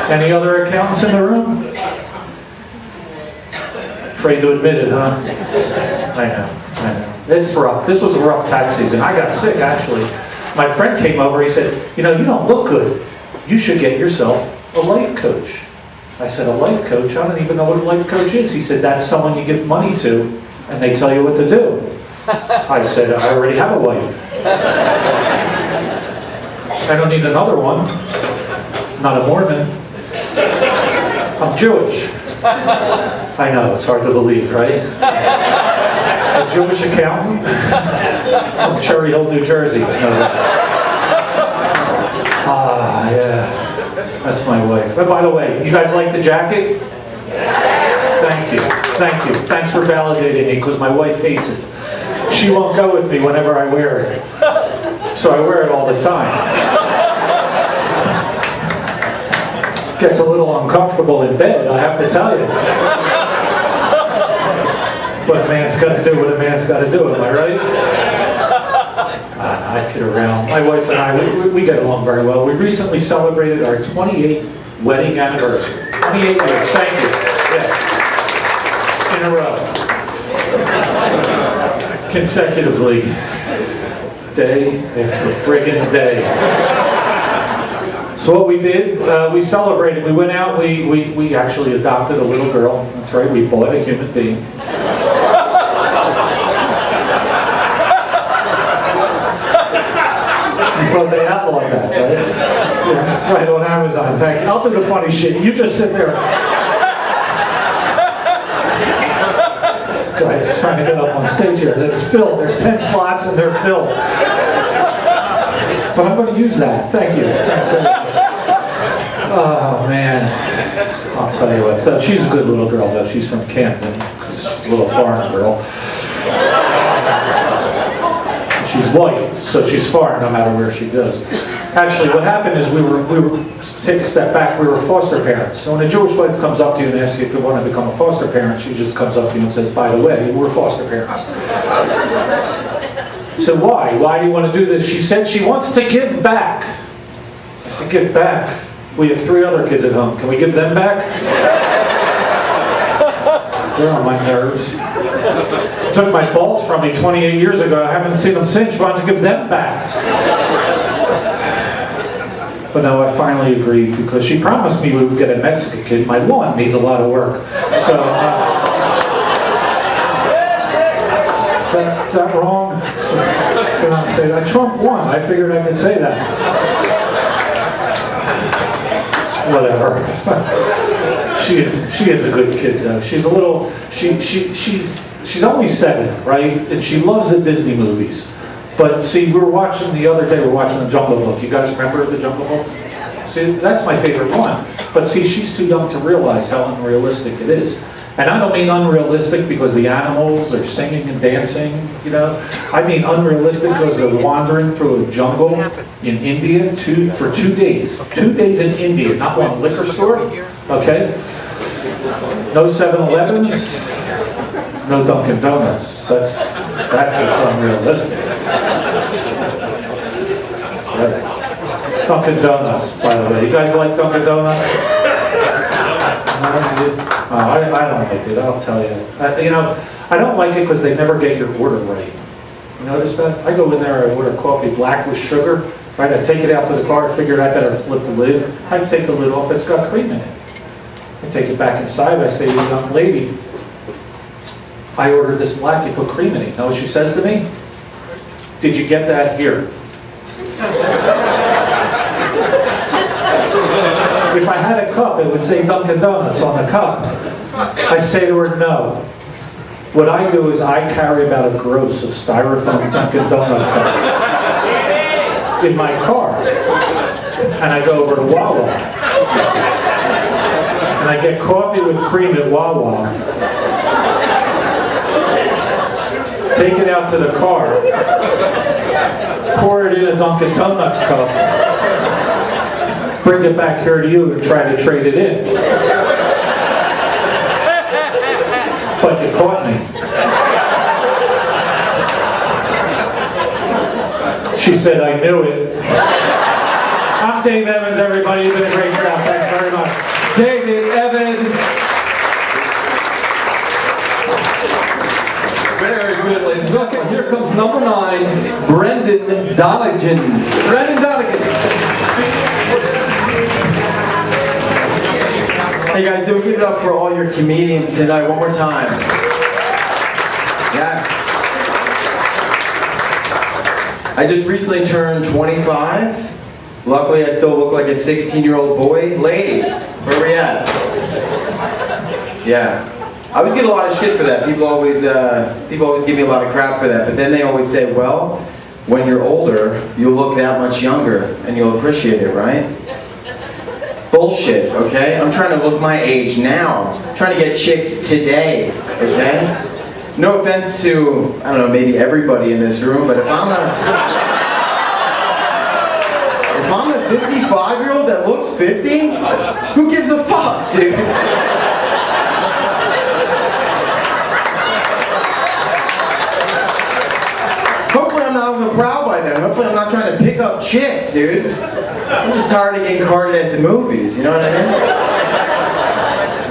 Any other accountants in the room? Afraid to admit it, huh? I know. It's rough. This was a rough tax season. I got sick, actually. My friend came over, he said, "You don't look good. You should get yourself a life coach." I said, "A life coach? I don't even know what a life coach is." He said, "That's someone you give money to, and they tell you what to do." I said, "I already have a wife." I don't need another one. Not a Mormon. I'm Jewish. I know, it's hard to believe, right? A Jewish accountant from Cherry Hill, New Jersey. No less. Ah, yeah. That's my wife. But by the way, you guys like the jacket? Thank you. Thank you. Thanks for validating me, because my wife hates it. She won't go with me whenever I wear it. So I wear it all the time. Gets a little uncomfortable in bed, I have to tell you. But a man's got to do what a man's got to do, am I right? I kid around. My wife and I, we get along very well. We recently celebrated our 28th wedding anniversary. 28 years, thank you. Yes. In a row. Consecutively. Day after friggin' day. So what we did, we celebrated. We went out, we actually adopted a little girl. That's right, we bought a human being. So they outlawed that, right? Yeah, right on Amazon. Thank you. I'll do the funny shit. You just sit there. Guys trying to get up on stage here. It's filled. There's 10 slots and they're filled. But I'm going to use that. Thank you. Thanks. Oh, man. I'll tell you what. She's a good little girl, though. She's from Camden. She's a little foreign girl. She's white, so she's foreign no matter where she goes. Actually, what happened is we were take a step back, we were foster parents. So when a Jewish wife comes up to you and asks you if you want to become a foster parent, she just comes up to you and says, by the way, we're foster parents. I said, why? Why do you want to do this? She said she wants to give back. I said, give back? We have 3 other kids at home. Can we give them back? They're on my nerves. Took my balls from me 28 years ago. I haven't seen them since. Why don't you give them back? But no, I finally agreed because she promised me we would get a Mexican kid. My lawn needs a lot of work. So, is that wrong? Can I say that? Trump won. I figured I could say that. Whatever. She is a good kid though. She's a little. She's only 7, right? And she loves the Disney movies. But see, we were watching the other day. We were watching the Jungle Book. You guys remember the Jungle Book? See, that's my favorite one. But see, she's too young to realize how unrealistic it is. And I don't mean unrealistic because the animals are singing and dancing, you know. I mean unrealistic because they're wandering through a jungle in India for 2 days. 2 days in India, not one liquor store, okay? No 7-Elevens, no Dunkin' Donuts. That's what's unrealistic. That's right. Dunkin' Donuts, by the way. You guys like Dunkin' Donuts? I don't like it, I'll tell you. I don't like it because they never get your order right. You notice that? I go in there, I order coffee black with sugar, right? I take it out to the car, I figured I better flip the lid. I take the lid off, it's got cream in it. I take it back inside, I say, young lady, I ordered this black, you put cream in it. You know what she says to me? Did you get that here? If I had a cup, it would say Dunkin' Donuts on the cup. I say to her, no. What I do is I carry about a gross of styrofoam Dunkin' Donut cups in my car. And I go over to Wawa. And I get coffee with cream at Wawa. Take it out to the car. Pour it in a Dunkin' Donuts cup. Bring it back here to you and try to trade it in. But you caught me. She said, I knew it. I'm Dave Evans, everybody. You've been a great job. Thanks very much. David Evans. Very good, ladies and gentlemen. Here comes number 9, Brendan Donegan. Brendan Donegan. Hey guys, do we give it up for all your comedians tonight one more time? Yes. I just recently turned 25. Luckily, I still look like a 16-year-old boy. Ladies, where we at? Yeah. I always get a lot of shit for that. People always give me a lot of crap for that. But then they always say, well, when you're older, you'll look that much younger and you'll appreciate it, right? Bullshit, okay? I'm trying to look my age now. I'm trying to get chicks today, okay? No offense to, I don't know, maybe everybody in this room, but if I'm a 55-year-old that looks 50, who gives a fuck, dude? Hopefully I'm not on the prowl by then. Hopefully I'm not trying to pick up chicks, dude. I'm just tired of getting carded at the movies, you know what I mean?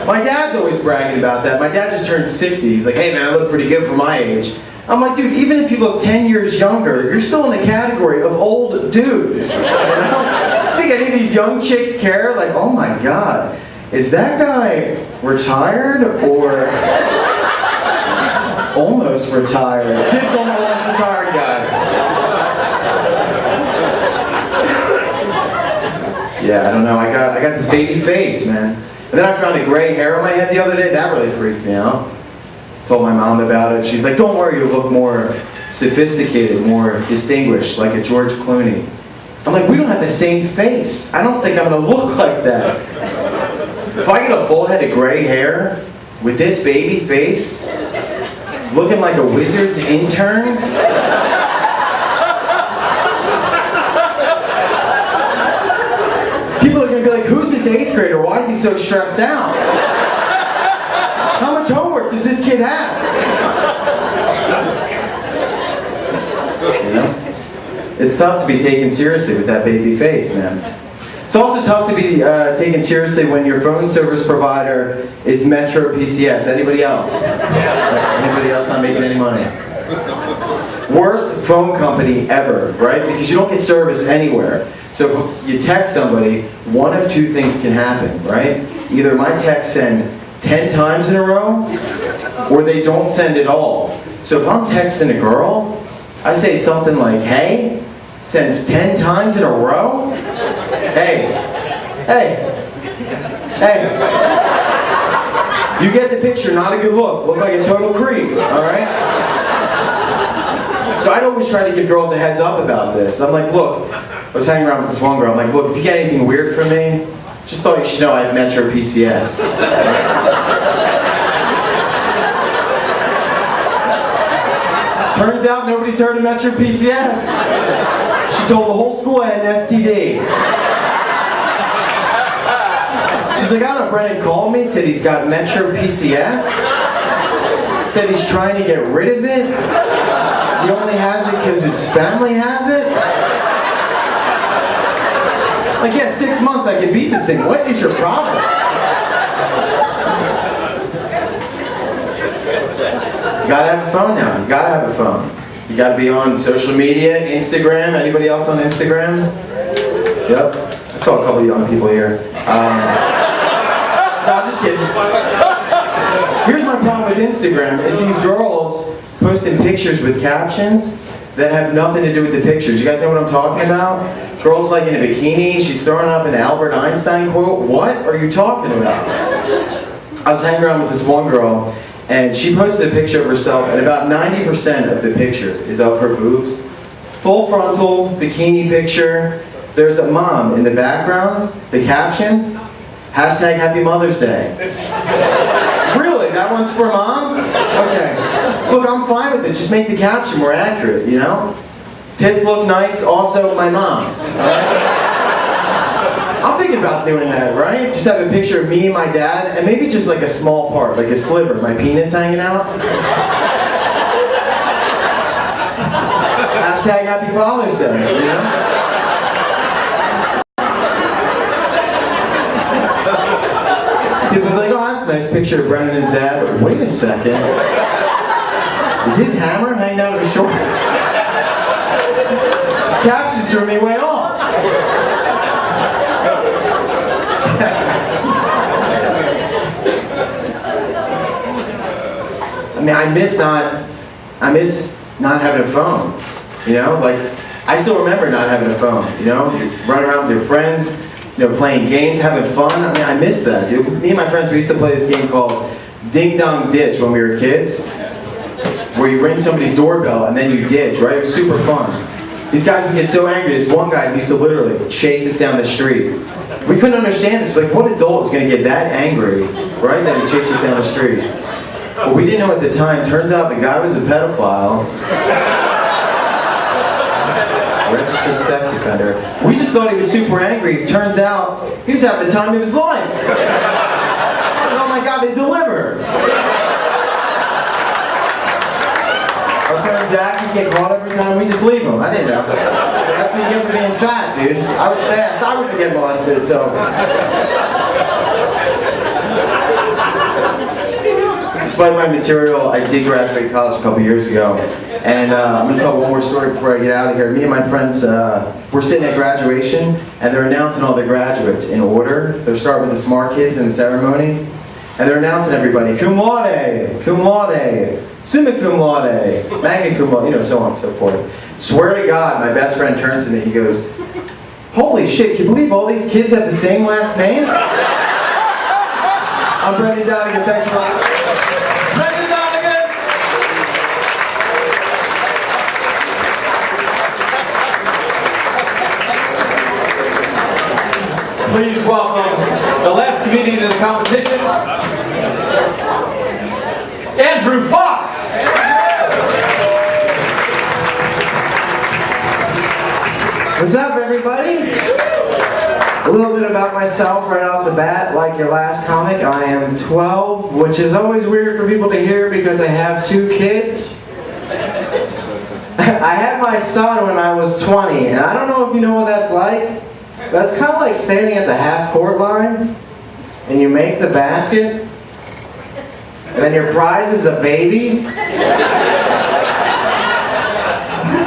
My dad's always bragging about that. My dad just turned 60. He's like, hey man, I look pretty good for my age. I'm like, dude, even if you look 10 years younger, you're still in the category of old dude. You know? I think any of these young chicks care? Like, oh my God, is that guy retired or almost retired? Kid's almost retired guy. Yeah, I don't know. I got this baby face, man. And then I found a gray hair on my head the other day. That really freaked me out. Told my mom about it. She's like, don't worry, you'll look more sophisticated, more distinguished, like a George Clooney. I'm like, we don't have the same face. I don't think I'm gonna look like that. If I get a full head of gray hair with this baby face, looking like a wizard's intern, people are gonna be like, who's this 8th grader? Why is he so stressed out? How much homework does this kid have? You know? It's tough to be taken seriously with that baby face, man. It's also tough to be taken seriously when your phone service provider is Metro PCS. Anybody else? Anybody else not making any money? Worst phone company ever, right? Because you don't get service anywhere. So if you text somebody, one of two things can happen, right? Either my text send 10 times in a row, or they don't send at all. So if I'm texting a girl, I say something like, hey, sends 10 times in a row? Hey, hey, hey. You get the picture, not a good look. Look like a total creep, all right? So I'd always try to give girls a heads up about this. I'm like, look, I was hanging around with this one girl. I'm like, look, if you get anything weird from me, just thought you should know I have Metro PCS. Turns out nobody's heard of Metro PCS. She told the whole school I had an STD. She's like, I don't know, Brennan called me, said he's got Metro PCS. Said he's trying to get rid of it. He only has it because his family has it. Like, yeah, 6 months I can beat this thing. What is your problem? You gotta have a phone now. You gotta have a phone. You gotta be on social media, Instagram. Anybody else on Instagram? Yep. I saw a couple of young people here. No, I'm just kidding. Here's my problem with Instagram, is these girls posting pictures with captions that have nothing to do with the pictures. You guys know what I'm talking about? Girl's like in a bikini, she's throwing up an Albert Einstein quote. What are you talking about? I was hanging around with this one girl, and she posted a picture of herself, and about 90% of the picture is of her boobs. Full frontal, bikini picture. There's a mom in the background. The caption, hashtag Happy Mother's Day. Really? That one's for mom? Okay. Look, I'm fine with it. Just make the caption more accurate, you know? Tits look nice, also my mom. I'm thinking about doing that, right? Just have a picture of me and my dad, and maybe just like a small part, like a sliver, my penis hanging out. Hashtag Happy Father's Day, you know? People be like, oh, that's a nice picture of Brennan and his dad. But wait a second. Is his hammer hanging out of his shorts? Caption threw me way off. I mean, I miss not having a phone. You know, like I still remember not having a phone, you know? You run around with your friends, you know, playing games, having fun. I mean, I miss that, dude. Me and my friends, we used to play this game called Ding Dong Ditch when we were kids, where you ring somebody's doorbell and then you ditch, right? It was super fun. These guys would get so angry. This one guy used to literally chase us down the street. We couldn't understand this. Like, what adult is going to get that angry, right? That he chases us down the street. Well, we didn't know at the time. Turns out the guy was a pedophile. Registered sex offender. We just thought he was super angry. Turns out he was having the time of his life. So, oh my God, they deliver. Our friend Zach, he get caught every time. We just leave him. I didn't know. That's what you get for being fat, dude. I was fast. I wasn't getting molested, so. Despite my material, I did graduate college a couple years ago. And I'm going to tell one more story before I get out of here. Me and my friends, we're sitting at graduation, and they're announcing all the graduates in order. They're starting with the smart kids in the ceremony. And they're announcing everybody, cum laude, summa cum laude, magna cum laude, you know, so on and so forth. Swear to God, my best friend turns to me, he goes, holy shit, can you believe all these kids have the same last name? I'm Brendan Donegan, thanks a lot. Brendan Donegan! Please welcome the last comedian in the competition, Andrew Fox. What's up, everybody? A little bit about myself right off the bat. Like your last comic, I am 12, which is always weird for people to hear because I have 2 kids. I had my son when I was 20, and I don't know if you know what that's like. But it's kind of like standing at the half-court line, and you make the basket, and then your prize is a baby. What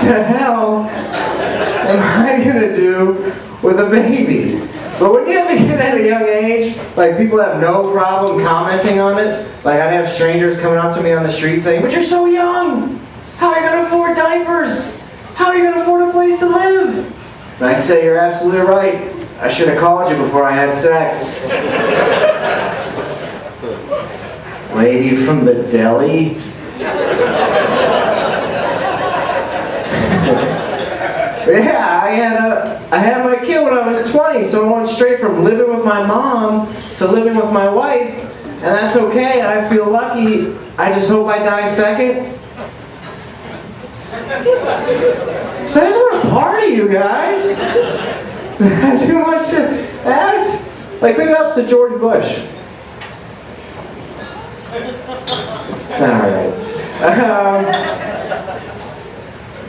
the hell am I gonna do with a baby? But when you have a kid at a young age, like people have no problem commenting on it. Like I'd have strangers coming up to me on the street saying, but you're so young! How are you gonna afford diapers? How are you gonna afford a place to live? And I'd say, you're absolutely right. I should have called you before I had sex. Lady from the deli? Yeah, I had my kid when I was 20, so I went straight from living with my mom to living with my wife, and that's okay. I feel lucky. I just hope I die second. So I just want to party, you guys. Too much to ask. Like big ups to George Bush. Alright.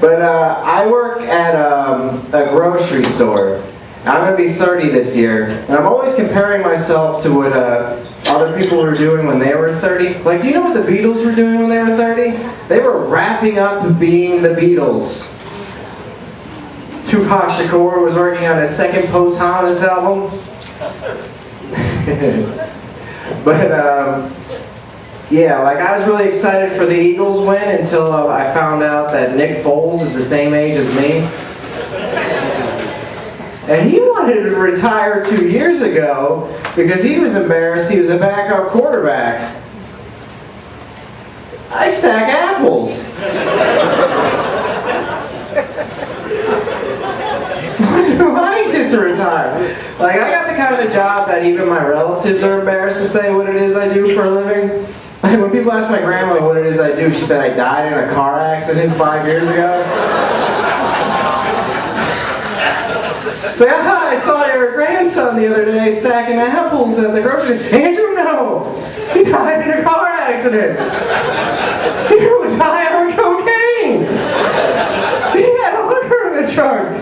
But I work at a grocery store. I'm going to be 30 this year, and I'm always comparing myself to what other people were doing when they were 30. Like, do you know what the Beatles were doing when they were 30? They were wrapping up being the Beatles. Tupac Shakur was working on his second posthumous album. But, yeah, like I was really excited for the Eagles win until I found out that Nick Foles is the same age as me. And he wanted to retire 2 years ago because he was embarrassed he was a backup quarterback. I stack apples. When do I get to retire? Like, I got the kind of job that even my relatives are embarrassed to say what it is I do for a living. Like, when people ask my grandma what it is I do, she said I died in a car accident 5 years ago. But I saw your grandson the other day stacking apples at the grocery store. Andrew, no! He died in a car accident. He was high on cocaine. He had a hooker in the trunk.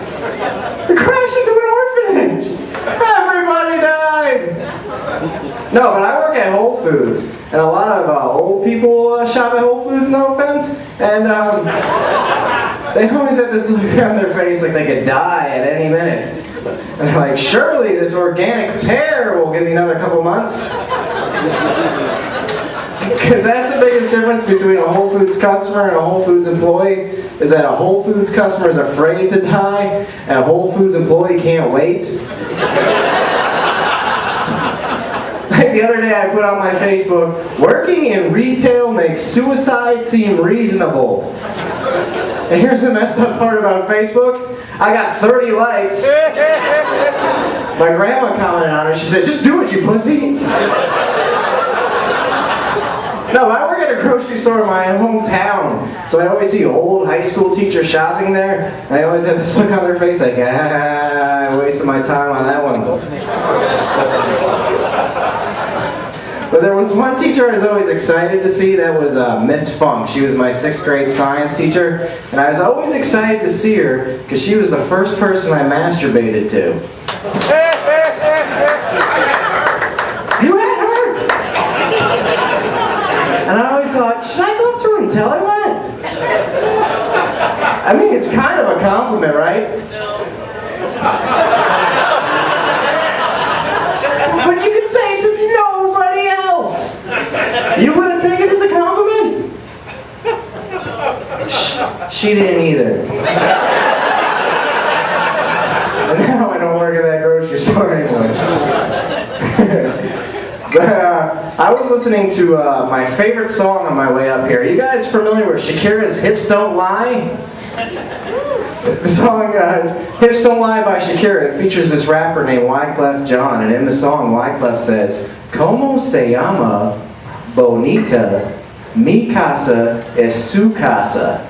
He crashed into an orphanage. Everybody died. No, but I work at Whole Foods, and a lot of old people shop at Whole Foods, no offense, and they always have this look on their face like they could die at any minute. And they're like, surely this organic pear will give me another couple months. Because that's the biggest difference difference between a Whole Foods customer and a Whole Foods employee is that a Whole Foods customer is afraid to die, and a Whole Foods employee can't wait. Like the other day I put on my Facebook, working in retail makes suicide seem reasonable. And here's the messed up part about Facebook. I got 30 likes. My grandma commented on it. She said, "Just do it, you pussy." No, but I work at a grocery store in my hometown, so I always see old high school teachers shopping there, and I always have this look on their face like, I wasted my time on that one. But there was one teacher I was always excited to see, that was Miss Funk. She was my 6th grade science teacher, and I was always excited to see her because she was the first person I masturbated to. You had her! And I always thought, should I go up to her and tell her that? I mean, it's kind of a compliment, right? But you could say it to nobody else. You wouldn't take it as a compliment? She didn't either. And now I don't work at that grocery store anymore. But I was listening to my favorite song on my way up here. Are you guys familiar with Shakira's Hips Don't Lie? The song Hips Don't Lie by Shakira, it features this rapper named Wyclef Jean, and in the song Wyclef says, "Como se llama bonita, mi casa es su casa."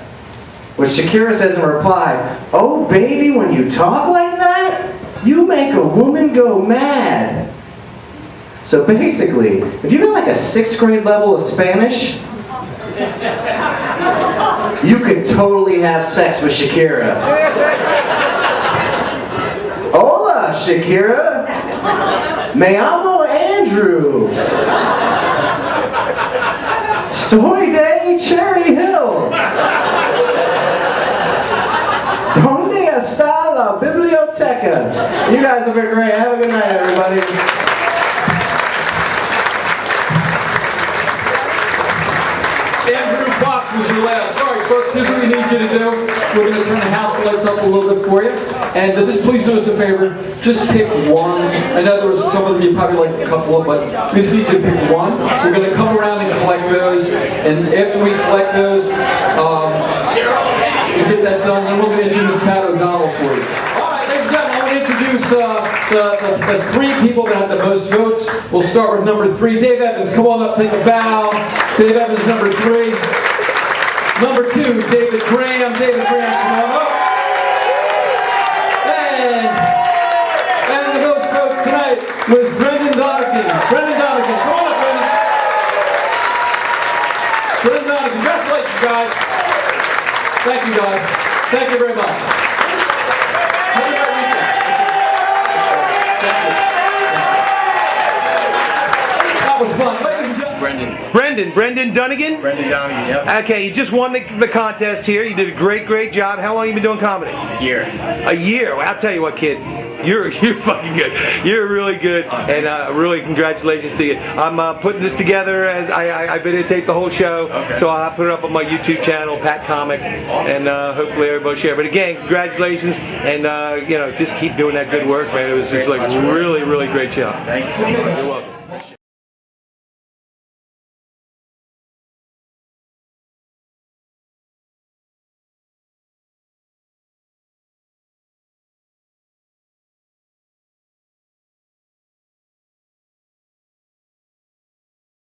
Which Shakira says in reply, "Oh baby, when you talk like that, you make a woman go mad." So basically, if you got like a 6th grade level of Spanish, you could totally have sex with Shakira. Hola, Shakira. Me llamo Andrew. Soy de Cherry Hill. ¿Dónde está la biblioteca? You guys have been great. Have a good night, everybody. Andrew Fox was your last. All right, folks, here's what we need you to do. We're going to turn the house lights up a little bit for you. And just please do us a favor. Just pick one. I know there was some of them you probably liked a couple of, but we just need you to pick one. We're going to come around and collect those. And after we collect those, we'll get that done. Then we're going to introduce Pat O'Donnell for you. All right, ladies and gentlemen, I want to introduce the 3 people that had the most votes. We'll start with number 3. Dave Evans, come on up, take a bow. Dave Evans, number 3. Number 2, David Graham. David Graham, come on up. And the most votes tonight was Brendan Donegan. Brendan Donegan, come on up, Brendan. Brendan Donegan, congratulations, guys. Thank you, guys. Thank you very much. Have a great weekend. Thank you. That was fun. Ladies and gentlemen. Brendan Donegan? Brendan Donegan, yep. Okay, you just won the contest here. You did a great job. How long have you been doing comedy? A year. A year. Well, I'll tell you what, kid. You're fucking good. You're really good, and really congratulations to you. I'm putting this together as I videotape the whole show, so I'll put it up on my YouTube channel, Pat Comic, and hopefully everybody will share. But again, congratulations, and just keep doing that good work, man. It was just like really great job. Thank you so much. You're welcome.